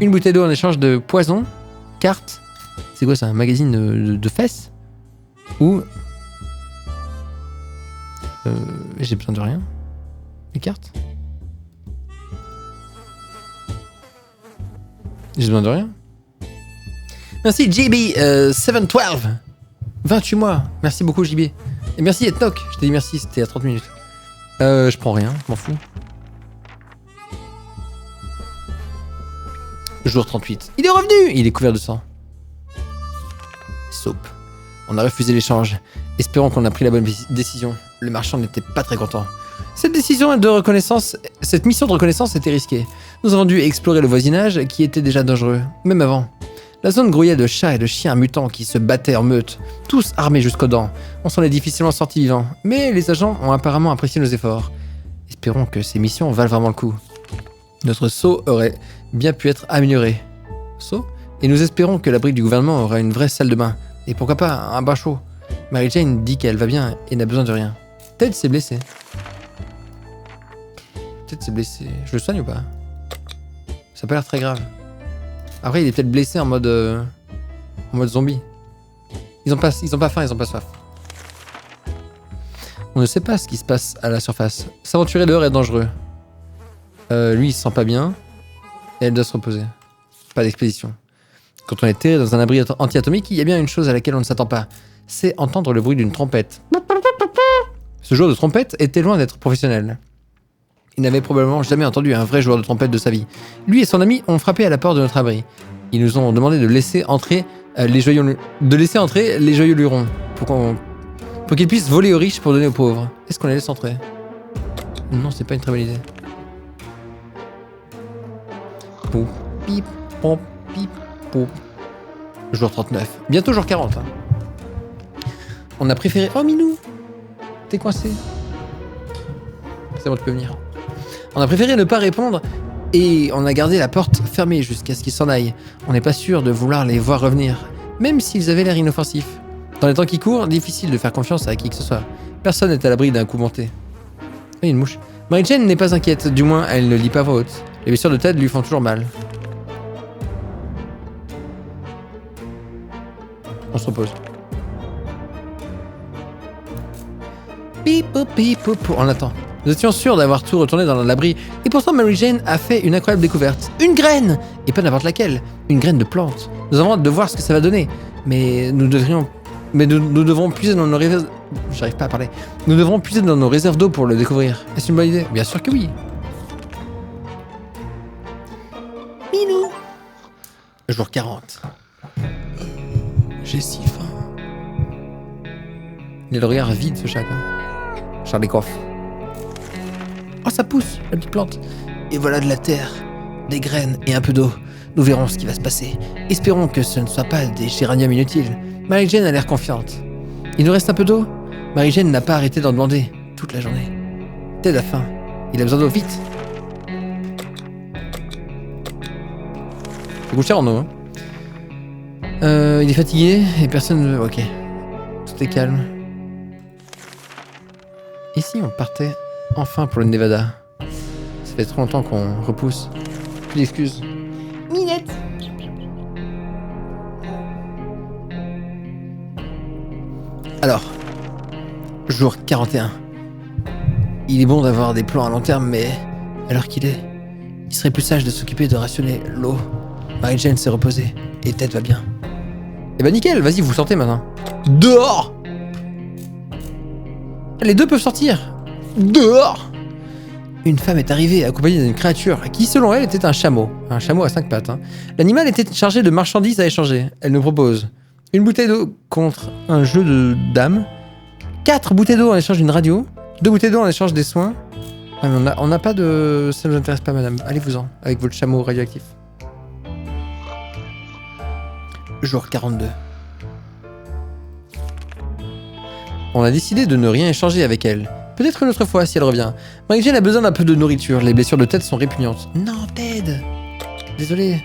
une bouteille d'eau en échange de poison, carte. C'est quoi ça, un magazine de fesses? Ou j'ai besoin de rien. Les cartes? J'ai besoin de rien. Merci JB 712. 28 mois. Merci beaucoup JB. Et merci Etnoc. Je t'ai dit merci, c'était à 30 minutes. Je prends rien, je m'en fous. Jour 38. Il est revenu! Il est couvert de sang. Soap. On a refusé l'échange. Espérons qu'on a pris la bonne décision. Le marchand n'était pas très content. Cette mission de reconnaissance était risquée. Nous avons dû explorer le voisinage qui était déjà dangereux, même avant. La zone grouillait de chats et de chiens mutants qui se battaient en meute, tous armés jusqu'aux dents. On s'en est difficilement sortis vivants, mais les agents ont apparemment apprécié nos efforts. Espérons que ces missions valent vraiment le coup. Notre sceau aurait bien pu être amélioré. Sceau? Et nous espérons que l'abri du gouvernement aura une vraie salle de bain. Et pourquoi pas un bain chaud. Mary Jane dit qu'elle va bien et n'a besoin de rien. Ted s'est blessé. Ted s'est blessé. Je le soigne ou pas? Ça a pas l'air très grave. Après, il est peut-être blessé en mode zombie. Ils ont pas faim, ils ont pas soif. On ne sait pas ce qui se passe à la surface. S'aventurer dehors est dangereux. Lui, il se sent pas bien. Et elle doit se reposer. Pas d'expédition. Quand on est terré dans un abri anti-atomique, il y a bien une chose à laquelle on ne s'attend pas. C'est entendre le bruit d'une trompette. Ce joueur de trompette était loin d'être professionnel. Il n'avait probablement jamais entendu un vrai joueur de trompette de sa vie. Lui et son ami ont frappé à la porte de notre abri. Ils nous ont demandé de laisser entrer les joyeux lurons pour qu'ils puissent voler aux riches pour donner aux pauvres. Est-ce qu'on les laisse entrer? Non, c'est pas une très bonne idée. Pou, pip, pop, pip, pop. Jour 39. Bientôt jour 40. Hein. On a préféré... Oh, Minou! T'es coincé. C'est bon, tu peux venir. On a préféré ne pas répondre et on a gardé la porte fermée jusqu'à ce qu'ils s'en aillent. On n'est pas sûr de vouloir les voir revenir, même s'ils avaient l'air inoffensifs. Dans les temps qui courent, difficile de faire confiance à qui que ce soit. Personne n'est à l'abri d'un coup monté. Oui, une mouche. Mary Jane n'est pas inquiète, du moins elle ne lit pas à voix haute. Les blessures de Ted lui font toujours mal. On se repose. Pip, pip, pip, on attend. Nous étions sûrs d'avoir tout retourné dans l'abri, et pourtant Mary Jane a fait une incroyable découverte. Une graine! Et pas n'importe laquelle. Une graine de plante. Nous avons hâte de voir ce que ça va donner. Mais nous devrons puiser dans nos réserves... J'arrive pas à parler. Nous devrons puiser dans nos réserves d'eau pour le découvrir. Est-ce une bonne idée? Bien sûr que oui. Jour 40. J'ai si faim. Il a le regard vide, ce chat, quoi. Charlie Coff. Oh, ça pousse, la petite plante. Et voilà de la terre, des graines et un peu d'eau. Nous verrons ce qui va se passer. Espérons que ce ne soit pas des géraniums inutiles. Mary-Jane a l'air confiante. Il nous reste un peu d'eau? Mary-Jane n'a pas arrêté d'en demander toute la journée. Ted a faim. Il a besoin d'eau vite. C'est couché en eau. Il est fatigué et personne ne veut... Ok. Tout est calme. Et si on partait enfin pour le Nevada? Ça fait trop longtemps qu'on repousse. Plus d'excuses. Minette. Alors, jour 41. Il est bon d'avoir des plans à long terme, mais à l'heure qu'il est, il serait plus sage de s'occuper de rationner l'eau. Mary-Jane s'est reposée et Ted va bien. Eh ben nickel, vas-y, vous sortez maintenant. Dehors! Les deux peuvent sortir. Dehors! Une femme est arrivée accompagnée d'une créature qui, selon elle, était un chameau. Un chameau à 5 pattes. Hein. L'animal était chargé de marchandises à échanger. Elle nous propose une bouteille d'eau contre un jeu de dames, 4 bouteilles d'eau en échange d'une radio, 2 bouteilles d'eau en échange des soins. Ah, mais on n'a pas de... Ça ne nous intéresse pas, madame. Allez-vous-en, avec votre chameau radioactif. Jour 42. On a décidé de ne rien échanger avec elle. Peut-être une autre fois si elle revient. Mary-Jane a besoin d'un peu de nourriture. Les blessures de Ted sont répugnantes. Non, Ted! Désolé.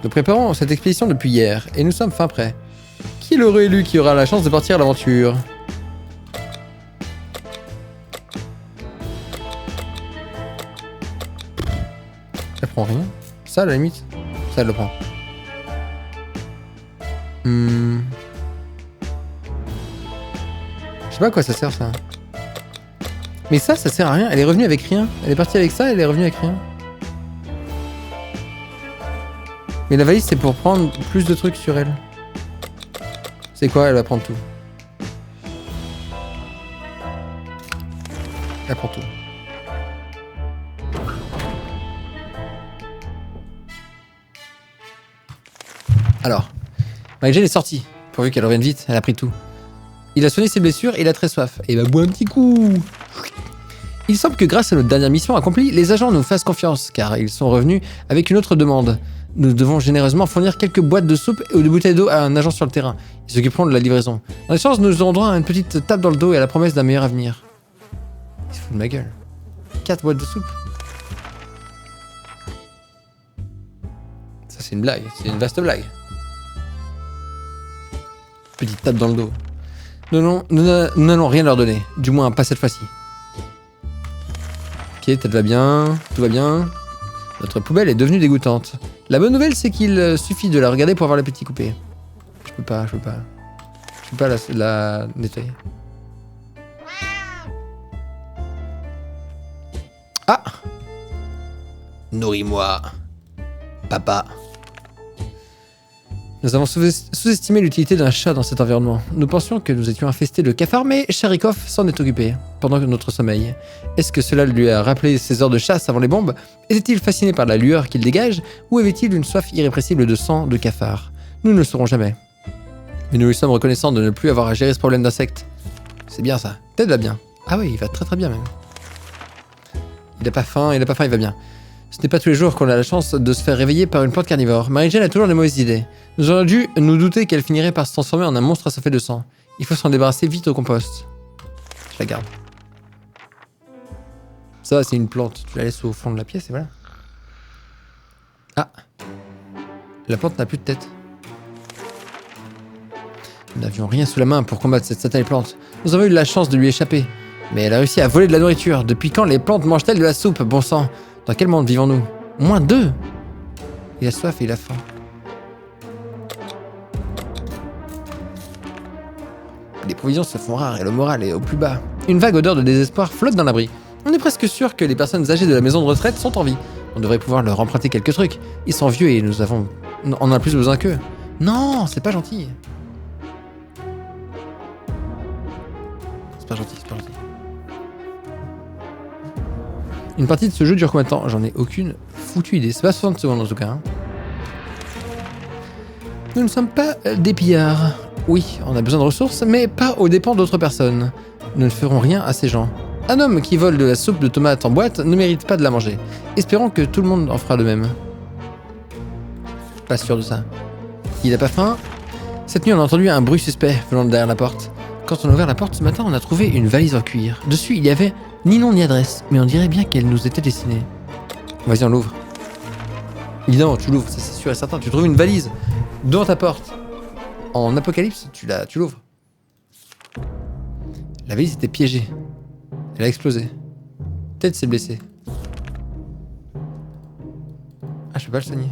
Nous préparons cette expédition depuis hier et nous sommes fin prêts. Qui est l'heureux élu qui aura la chance de partir à l'aventure? Elle prend rien. Ça, à la limite. Ça, elle le prend. Je sais pas à quoi ça sert, ça. Mais ça sert à rien. Elle est revenue avec rien. Elle est partie avec ça, elle est revenue avec rien. Mais la valise, c'est pour prendre plus de trucs sur elle. C'est quoi? Elle va prendre tout. Elle prend tout. Alors, Mary-Jane est sortie. Pourvu qu'elle revienne vite, elle a pris tout. Il a soigné ses blessures et il a très soif. Et bah, bois un petit coup. Il semble que grâce à notre dernière mission accomplie, les agents nous fassent confiance, car ils sont revenus avec une autre demande. Nous devons généreusement fournir quelques boîtes de soupe ou de bouteilles d'eau à un agent sur le terrain. Ils s'occuperont de la livraison. En échange, nous aurons droit à une petite tape dans le dos et à la promesse d'un meilleur avenir. Il se fout de ma gueule. 4 boîtes de soupe. Ça, c'est une blague. C'est une vaste blague. Petite tape dans le dos. Nous n'allons rien leur donner. Du moins, pas cette fois-ci. Ok, tête va bien. Tout va bien. Notre poubelle est devenue dégoûtante. La bonne nouvelle, c'est qu'il suffit de la regarder pour avoir l'appétit coupé. Je peux pas la nettoyer. Ah! Nourris-moi, papa. Nous avons sous-estimé l'utilité d'un chat dans cet environnement. Nous pensions que nous étions infestés de cafards, mais Sharikov s'en est occupé pendant notre sommeil. Est-ce que cela lui a rappelé ses heures de chasse avant les bombes? Était-il fasciné par la lueur qu'il dégage, ou avait-il une soif irrépressible de sang de cafard? Nous ne le saurons jamais. Mais nous lui sommes reconnaissants de ne plus avoir à gérer ce problème d'insectes. C'est bien ça. Ted va bien. Ah oui, il va très très bien même. Il a pas faim, il va bien. Ce n'est pas tous les jours qu'on a la chance de se faire réveiller par une plante carnivore. Mary-Jane a toujours des mauvaises idées. Nous aurions dû nous douter qu'elle finirait par se transformer en un monstre assoiffé de sang. Il faut s'en débarrasser vite au compost. Je la garde. Ça, c'est une plante. Tu la laisses au fond de la pièce et voilà. Ah. La plante n'a plus de tête. Nous n'avions rien sous la main pour combattre cette satanée plante. Nous avons eu la chance de lui échapper. Mais elle a réussi à voler de la nourriture. Depuis quand les plantes mangent-elles de la soupe, bon sang? Dans quel monde vivons-nous? Moins 2. Il a soif et il a faim. Les provisions se font rares et le moral est au plus bas. Une vague odeur de désespoir flotte dans l'abri. On est presque sûr que les personnes âgées de la maison de retraite sont en vie. On devrait pouvoir leur emprunter quelques trucs. Ils sont vieux et on a plus besoin qu'eux. Non, c'est pas gentil. C'est pas gentil, c'est pas gentil. Une partie de ce jeu dure combien de temps? J'en ai aucune foutue idée. C'est pas 60 secondes en tout cas. Hein. Nous ne sommes pas des pillards. Oui, on a besoin de ressources, mais pas aux dépens d'autres personnes. Nous ne ferons rien à ces gens. Un homme qui vole de la soupe de tomates en boîte ne mérite pas de la manger. Espérons que tout le monde en fera de même. Pas sûr de ça. Il n'a pas faim? Cette nuit, on a entendu un bruit suspect venant de derrière la porte. Quand on a ouvert la porte ce matin, on a trouvé une valise en cuir. Dessus, il y avait ni nom ni adresse, mais on dirait bien qu'elle nous était destinée. Vas-y, on l'ouvre. Évidemment, tu l'ouvres, c'est sûr et certain. Tu trouves une valise devant ta porte. En apocalypse, tu l'ouvres. La valise était piégée. Elle a explosé. Ted s'est blessé. Ah, je peux pas le soigner.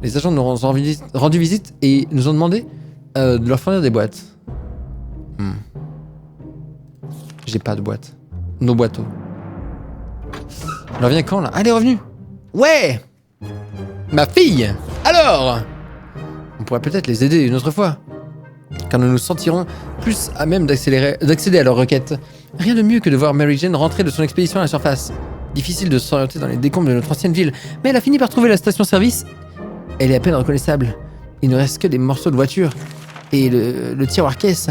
Les agents nous ont rendu visite et nous ont demandé de leur fournir des boîtes. J'ai pas de boîte. Nos boîteaux. Elle revient quand là? Ah, elle est revenue. Ouais. Ma fille. Alors, on pourrait peut-être les aider une autre fois. Car nous nous sentirons plus à même d'accéder à leur requête. Rien de mieux que de voir Mary Jane rentrer de son expédition à la surface. Difficile de s'orienter dans les décombres de notre ancienne ville, mais elle a fini par trouver la station-service. Elle est à peine reconnaissable. Il ne reste que des morceaux de voiture et le tiroir-caisse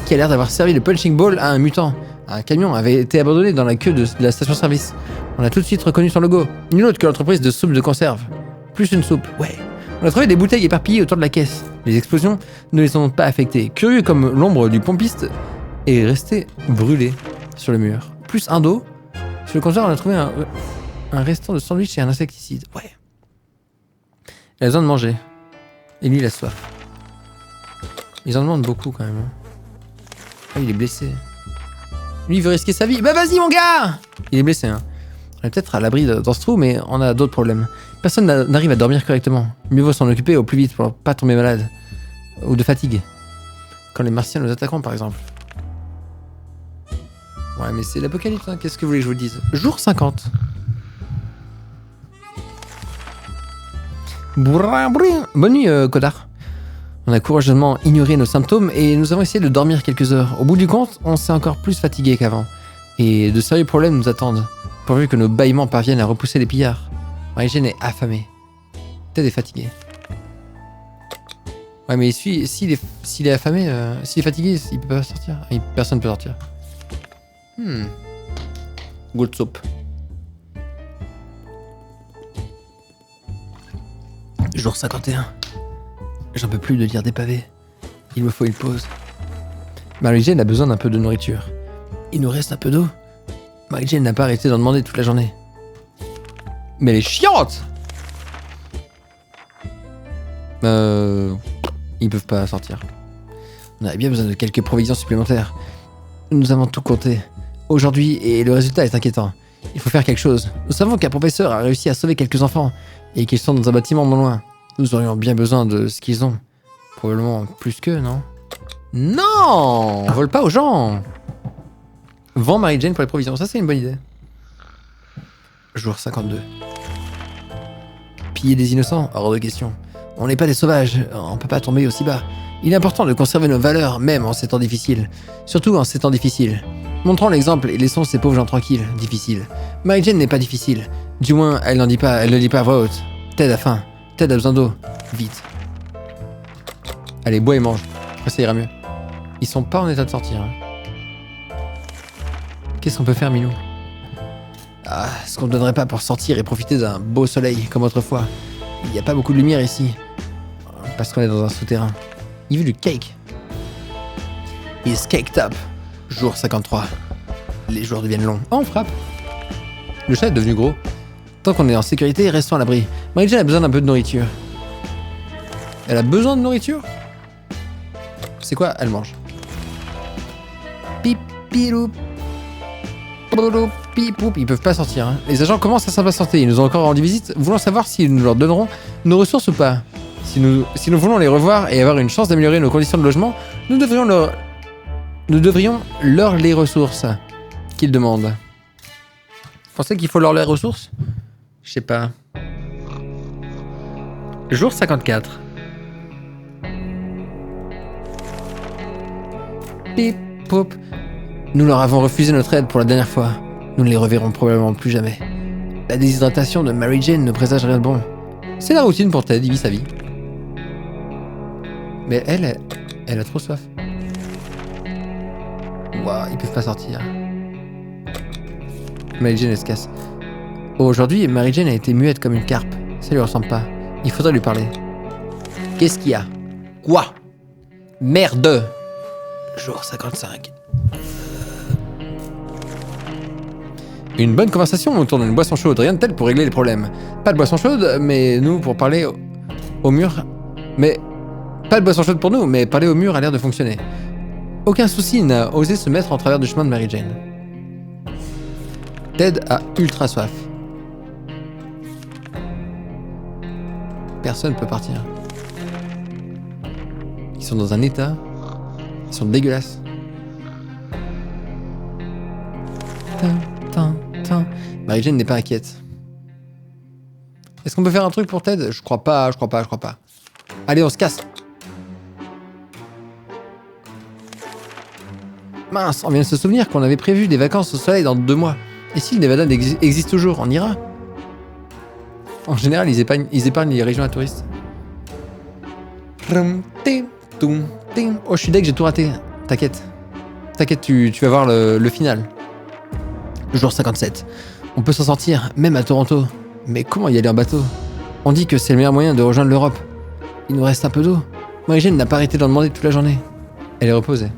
qui a l'air d'avoir servi de punching ball à un mutant. Un camion avait été abandonné dans la queue de la station-service. On a tout de suite reconnu son logo. Nul autre que l'entreprise de soupe de conserve. Plus une soupe, ouais. On a trouvé des bouteilles éparpillées autour de la caisse. Les explosions ne les ont pas affectées. Curieux comme l'ombre du pompiste est resté brûlé sur le mur. Plus un dos. Sur le comptoir, on a trouvé un restant de sandwich et un insecticide. Ouais. Il a besoin de manger. Et lui, il a soif. Ils en demandent beaucoup quand même. Ah, il est blessé. Lui, il veut risquer sa vie. Bah vas-y, mon gars! Il est blessé, hein. On est peut-être à l'abri dans ce trou, mais on a d'autres problèmes. Personne n'arrive à dormir correctement. Mieux vaut s'en occuper au plus vite pour pas tomber malade. Ou de fatigue. Quand les martiens nous attaqueront, par exemple. Ouais, mais c'est l'apocalypse, hein. Qu'est-ce que vous voulez que je vous dise? Jour 50. Bonne nuit, connard. On a courageusement ignoré nos symptômes et nous avons essayé de dormir quelques heures. Au bout du compte, on s'est encore plus fatigué qu'avant. Et de sérieux problèmes nous attendent, pourvu que nos bâillements parviennent à repousser les pillards. Mary Jane est affamée. Ted est fatigué. Ouais, mais s'il est affamé, s'il est fatigué, il peut pas sortir. Personne ne peut sortir. Good soup. Jour 51. J'en peux plus de lire des pavés. Il me faut une pause. Mary Jane a besoin d'un peu de nourriture. Il nous reste un peu d'eau. Mary Jane n'a pas arrêté d'en demander toute la journée. Mais elle est chiante! Ils peuvent pas sortir. On a bien besoin de quelques provisions supplémentaires. Nous avons tout compté. Aujourd'hui, et le résultat est inquiétant. Il faut faire quelque chose. Nous savons qu'un professeur a réussi à sauver quelques enfants, et qu'ils sont dans un bâtiment non loin. Nous aurions bien besoin de ce qu'ils ont. Probablement plus qu'eux, non? Non! On vole pas aux gens! Vends Mary Jane pour les provisions, ça c'est une bonne idée. Jour 52. Piller des innocents? Hors de question. On n'est pas des sauvages, on peut pas tomber aussi bas. Il est important de conserver nos valeurs, même en ces temps difficiles. Surtout en ces temps difficiles. Montrons l'exemple et laissons ces pauvres gens tranquilles. Difficile. Mary Jane n'est pas difficile. Du moins, elle ne le dit pas à voix haute. Ted a faim. Ted a besoin d'eau. Vite. Allez, bois et mange. Après, ça ira mieux. Ils sont pas en état de sortir. Hein. Qu'est-ce qu'on peut faire, Milou? Ah, ce qu'on ne donnerait pas pour sortir et profiter d'un beau soleil, comme autrefois. Il n'y a pas beaucoup de lumière ici. Parce qu'on est dans un souterrain. Il veut du cake. It's caked up. Jour 53. Les jours deviennent longs. Oh, on frappe. Le chat est devenu gros. Tant qu'on est en sécurité, restons à l'abri. Mary Jane a besoin d'un peu de nourriture. Elle a besoin de nourriture? C'est quoi? Elle mange. Pipilou. Ils peuvent pas sortir. Hein. Les agents commencent à s'impatienter. Ils nous ont encore rendu visite, voulant savoir si nous leur donnerons nos ressources ou pas. Si nous voulons les revoir et avoir une chance d'améliorer nos conditions de logement, nous devrions leur les ressources qu'ils demandent. Vous pensez qu'il faut leur les ressources? Je sais pas. Jour 54. Pip, pop. Nous leur avons refusé notre aide pour la dernière fois. Nous ne les reverrons probablement plus jamais. La déshydratation de Mary Jane ne présage rien de bon. C'est la routine pour Ted, il vit sa vie. Mais elle a trop soif. Ouah, ils peuvent pas sortir. Mary Jane, elle se casse. Aujourd'hui, Mary Jane a été muette comme une carpe. Ça lui ressemble pas. Il faudrait lui parler. Qu'est-ce qu'il y a? Quoi? Merde! Jour 55. Une bonne conversation autour d'une boisson chaude, rien de tel pour régler les problèmes. Pas de boisson chaude, mais nous pour parler au mur. Mais pas de boisson chaude pour nous, mais parler au mur a l'air de fonctionner. Aucun souci n'a osé se mettre en travers du chemin de Mary Jane. Ted a ultra soif. Personne peut partir. Ils sont dans un état. Ils sont dégueulasses. Mary Jane n'est pas inquiète. Est-ce qu'on peut faire un truc pour Ted? Je crois pas. Allez, on se casse. Mince, on vient de se souvenir qu'on avait prévu des vacances au soleil dans 2 mois. Et si le Nevada existe toujours, on ira. En général, ils épargnent les régions à touristes. Oh, je suis deg, j'ai tout raté. T'inquiète, tu vas voir le final. Jour 57. On peut s'en sortir, même à Toronto. Mais comment y aller en bateau? On dit que c'est le meilleur moyen de rejoindre l'Europe. Il nous reste un peu d'eau. Mary Jane n'a pas arrêté d'en demander toute la journée. Elle est reposée.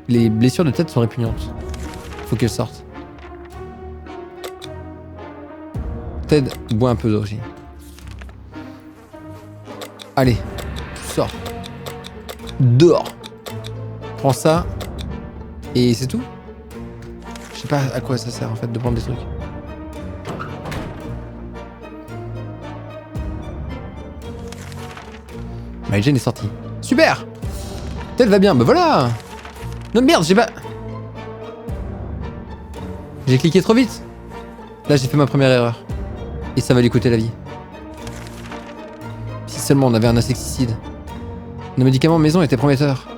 Les blessures de tête sont répugnantes. Faut qu'elle sorte. Ted boit un peu d'eau aussi. Allez, tu sors. Dehors. Prends ça. Et c'est tout? Je sais pas à quoi ça sert en fait de prendre des trucs. Mary Jane est sortie. Super! Ted va bien, bah voilà! Non merde, j'ai pas... J'ai cliqué trop vite. Là j'ai fait ma première erreur. Et ça va lui coûter la vie. Si seulement on avait un insecticide. Nos médicaments maison étaient prometteurs.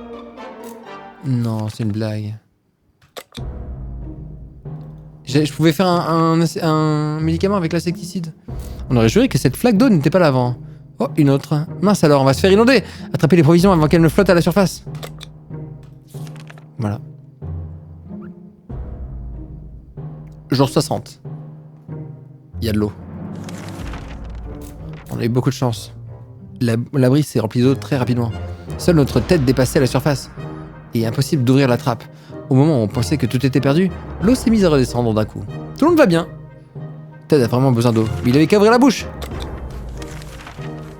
Non, c'est une blague. Je pouvais faire un médicament avec l'insecticide. On aurait juré que cette flaque d'eau n'était pas là avant. Oh, une autre. Mince alors, on va se faire inonder. Attraper les provisions avant qu'elles ne flottent à la surface. Voilà. Jour 60. Il y a de l'eau. On a eu beaucoup de chance. L'abri s'est rempli d'eau très rapidement. Seule notre tête dépassait la surface. Et impossible d'ouvrir la trappe. Au moment où on pensait que tout était perdu, l'eau s'est mise à redescendre d'un coup. Tout le monde va bien. Ted a vraiment besoin d'eau. Mais il avait qu'à ouvrir la bouche.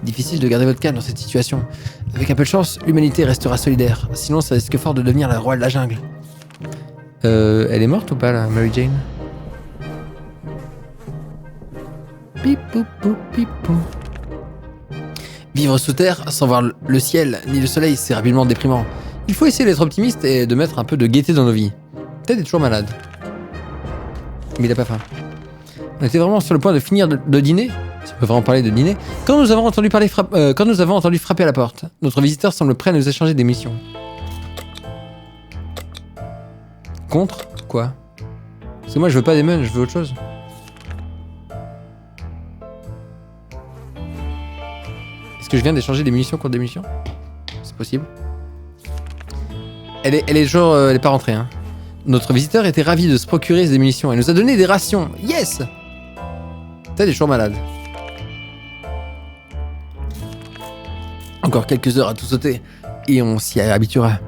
Difficile de garder votre calme dans cette situation. Avec un peu de chance, l'humanité restera solidaire. Sinon, ça risque fort de devenir la roi de la jungle. Elle est morte ou pas, là, Mary Jane? Pipou, pipou. Vivre sous terre, sans voir le ciel ni le soleil, c'est rapidement déprimant. Il faut essayer d'être optimiste et de mettre un peu de gaieté dans nos vies. Ted est toujours malade. Mais il a pas faim. On était vraiment sur le point de finir de dîner, si on peut vraiment parler de dîner, quand nous avons entendu frapper à la porte. Notre visiteur semble prêt à nous échanger des missions. Contre quoi? Parce que moi je veux pas des menus, je veux autre chose. Est-ce que je viens d'échanger des munitions contre des munitions? C'est possible. Elle est pas rentrée, hein. Notre visiteur était ravi de se procurer des munitions. Elle nous a donné des rations. Yes! Ted est toujours malade. Encore quelques heures à tout sauter, et on s'y habituera.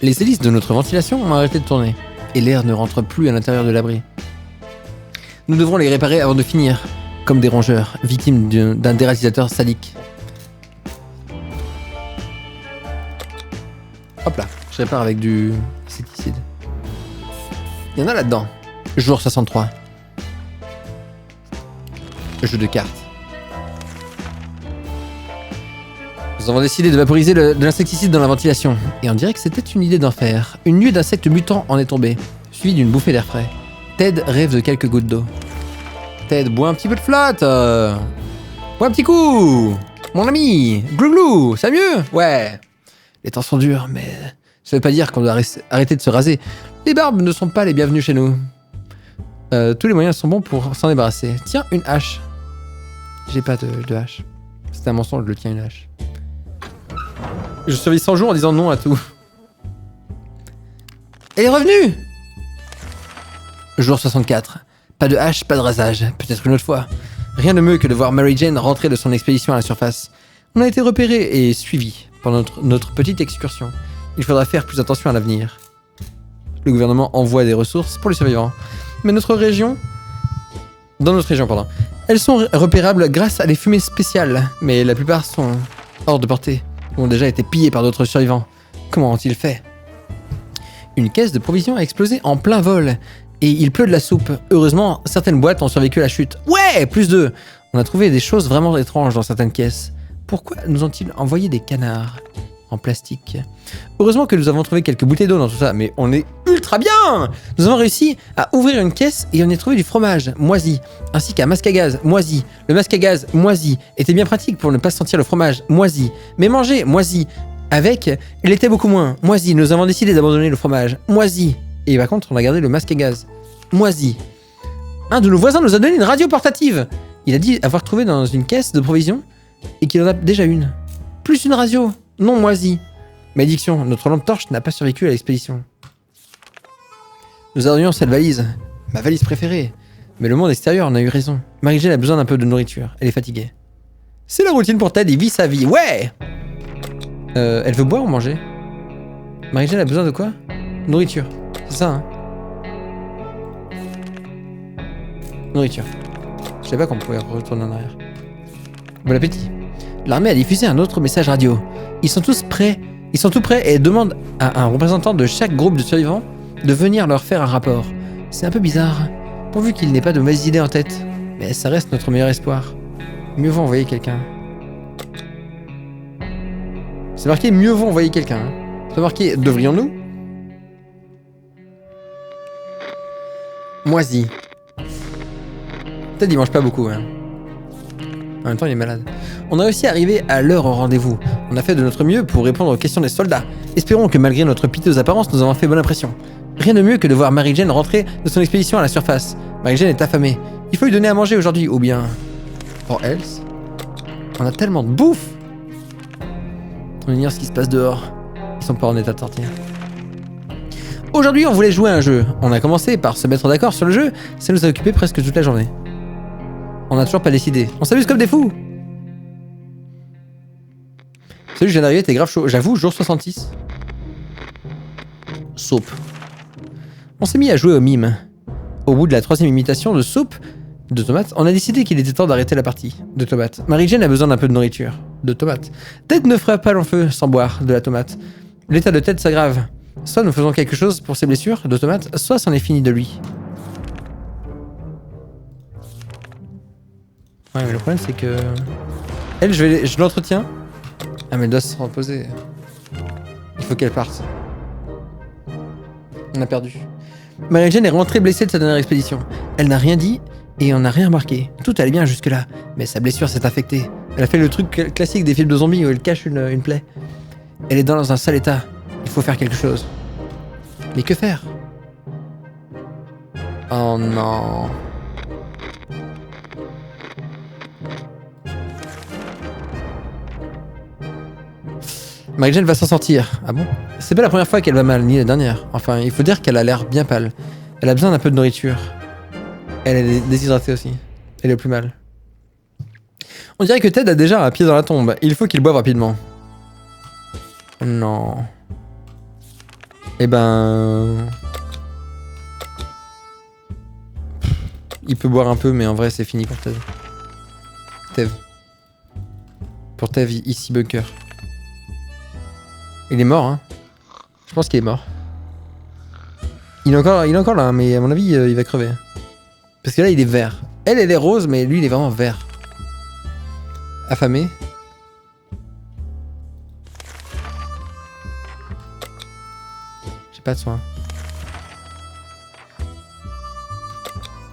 Les hélices de notre ventilation ont arrêté de tourner, et l'air ne rentre plus à l'intérieur de l'abri. Nous devrons les réparer avant de finir, comme des rongeurs, victimes d'un déradisateur sadique. Hop là, je répare avec du insecticide. Il y en a là-dedans. Jour 63. Jeu de cartes. Nous avons décidé de vaporiser de l'insecticide dans la ventilation. Et on dirait que c'était une idée d'enfer. Une nuée d'insectes mutants en est tombée, suivie d'une bouffée d'air frais. Ted rêve de quelques gouttes d'eau. Ted, bois un petit peu de flotte. Bois un petit coup. Mon ami. Glouglou, ça va mieux? Ouais. Les temps sont durs, mais ça veut pas dire qu'on doit arrêter de se raser. Les barbes ne sont pas les bienvenues chez nous. Tous les moyens sont bons pour s'en débarrasser. Tiens, une hache. J'ai pas de hache. C'est un mensonge, je le tiens une hache. Je survis 100 jours en disant non à tout. Elle est revenue! Jour 64. Pas de hache, pas de rasage. Peut-être une autre fois. Rien de mieux que de voir Mary Jane rentrer de son expédition à la surface. On a été repérés et suivis pendant notre petite excursion. Il faudra faire plus attention à l'avenir. Le gouvernement envoie des ressources pour les survivants. Mais dans notre région, elles sont repérables grâce à des fumées spéciales. Mais la plupart sont hors de portée, ou ont déjà été pillées par d'autres survivants. Comment ont-ils fait? Une caisse de provisions a explosé en plein vol. Et il pleut de la soupe. Heureusement, certaines boîtes ont survécu à la chute. Ouais, plus 2. On a trouvé des choses vraiment étranges dans certaines caisses. Pourquoi nous ont-ils envoyé des canards en plastique? Heureusement que nous avons trouvé quelques bouteilles d'eau dans tout ça, mais on est ultra bien! Nous avons réussi à ouvrir une caisse et on y a trouvé du fromage moisi, ainsi qu'un masque à gaz moisi. Le masque à gaz moisi était bien pratique pour ne pas sentir le fromage moisi, mais manger moisi avec, il était beaucoup moins moisi. Nous avons décidé d'abandonner le fromage moisi. Et par contre, on a gardé le masque à gaz moisi. Un de nos voisins nous a donné une radio portative. Il a dit avoir trouvé dans une caisse de provisions et qu'il en a déjà une. Plus une radio, non moisie. Malédiction, notre lampe torche n'a pas survécu à l'expédition. Nous aurions cette valise, ma valise préférée. Mais le monde extérieur en a eu raison. Mary-Jane a besoin d'un peu de nourriture, elle est fatiguée. C'est la routine pour Ted, il vit sa vie, ouais! Elle veut boire ou manger? Mary-Jane a besoin de quoi? Nourriture, c'est ça, hein? Nourriture. Je savais pas qu'on pouvait retourner en arrière. Bon appétit. L'armée a diffusé un autre message radio. Ils sont tous prêts. Ils sont tout prêts et demandent à un représentant de chaque groupe de survivants de venir leur faire un rapport. C'est un peu bizarre, pourvu qu'il n'ait pas de mauvaises idées en tête. Mais ça reste notre meilleur espoir. Mieux vaut envoyer quelqu'un. C'est marqué mieux vaut envoyer quelqu'un. Hein. C'est marqué devrions-nous? Moisi. Peut-être il mange pas beaucoup. Hein. En même temps, il est malade. On a réussi à arriver à l'heure au rendez-vous. On a fait de notre mieux pour répondre aux questions des soldats. Espérons que malgré notre piteuse apparence, nous avons fait bonne impression. Rien de mieux que de voir Mary-Jane rentrer de son expédition à la surface. Mary-Jane est affamée. Il faut lui donner à manger aujourd'hui, ou bien... Or else... On a tellement de bouffe. On ignore ce qui se passe dehors. Ils sont pas en état de sortir. Aujourd'hui, on voulait jouer à un jeu. On a commencé par se mettre d'accord sur le jeu. Ça nous a occupé presque toute la journée. On n'a toujours pas décidé. On s'amuse comme des fous. Celui que je viens d'arriver était grave chaud. J'avoue, jour 66. Soap. On s'est mis à jouer au mime. Au bout de la 3e imitation de Soap de tomate, on a décidé qu'il était temps d'arrêter la partie de tomate. Mary-Jane a besoin d'un peu de nourriture. De tomate. Ted ne fera pas long feu sans boire de la tomate. L'état de Ted s'aggrave. Soit nous faisons quelque chose pour ses blessures de tomate, soit c'en est fini de lui. Ouais, mais le problème c'est que... Elle, je l'entretiens. Ah, mais elle doit se reposer. Il faut qu'elle parte. On a perdu. Mary-Jane est rentrée blessée de sa dernière expédition. Elle n'a rien dit et on n'a rien remarqué. Tout allait bien jusque-là, mais sa blessure s'est infectée. Elle a fait le truc classique des films de zombies où elle cache une plaie. Elle est dans un sale état. Il faut faire quelque chose. Mais que faire? Oh non. Mary-Jane va s'en sortir. Ah bon? C'est pas la première fois qu'elle va mal, ni la dernière. Enfin, il faut dire qu'elle a l'air bien pâle. Elle a besoin d'un peu de nourriture. Elle est déshydratée aussi. Elle est plus mal. On dirait que Ted a déjà un pied dans la tombe. Il faut qu'il boive rapidement. Non. Eh ben... Il peut boire un peu, mais en vrai, c'est fini pour Tev. Tev. Pour Tev, ici, bunker. Il est mort, hein. Je pense qu'il est mort. Il est encore là, mais à mon avis, il va crever. Parce que là, il est vert. Elle est rose, mais lui, il est vraiment vert. Affamé. J'ai pas de soin.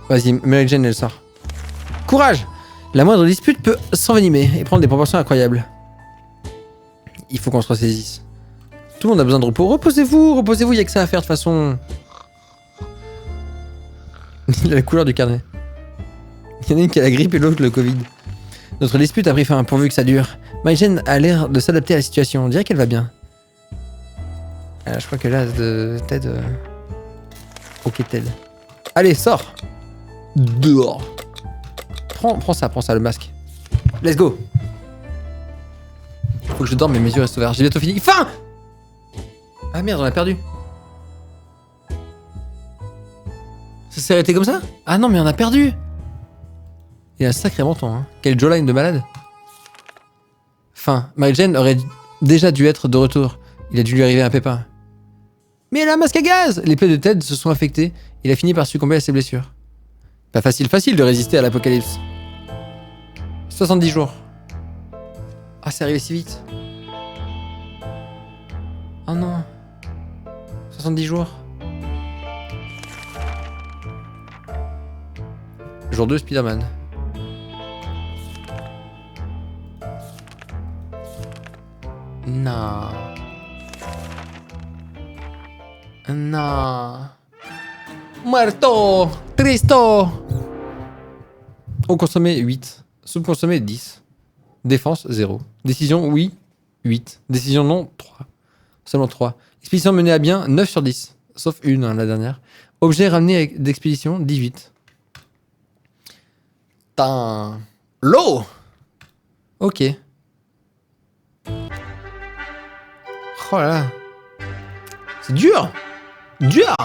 Vas-y, Mary-Jane, elle sort. Courage! La moindre dispute peut s'envenimer et prendre des proportions incroyables. Il faut qu'on se ressaisisse. Tout le monde a besoin de repos. Reposez-vous, reposez-vous, il n'y a que ça à faire de toute façon. Il a la couleur du carnet. Il y en a une qui a la grippe et l'autre le Covid. Notre dispute a pris fin, pourvu que ça dure. Mary-Jane a l'air de s'adapter à la situation. On dirait qu'elle va bien. Je crois que là, Ted... Ok, Ted. Allez, sors. Dehors. Prends ça, le masque. Let's go. Faut que je dorme, mais mes yeux restent ouverts. J'ai bientôt fini. Fin. Ah merde, on a perdu. Ça s'est arrêté comme ça? Ah non, mais on a perdu. Il a un sacré menton, hein. Quel jawline de malade. Fin. Mary-Jane aurait déjà dû être de retour. Il a dû lui arriver un pépin. Mais elle a un masque à gaz! Les plaies de Ted se sont infectées. Il a fini par succomber à ses blessures. Pas facile de résister à l'apocalypse. 70 jours. Ah, c'est arrivé si vite. Oh non. 70 jours. Jour 2, Spider-Man. Non. Non. Muerto. Tristo. Eau consommée 8. Soupe consommée 10. Défense 0. Décision oui 8. Décision non 3. Seulement 3. Expédition menée à bien 9 sur 10. Sauf une, hein, la dernière. Objet ramené d'expédition 18. Putain. L'eau. Ok. Oh là là. C'est dur. Dur.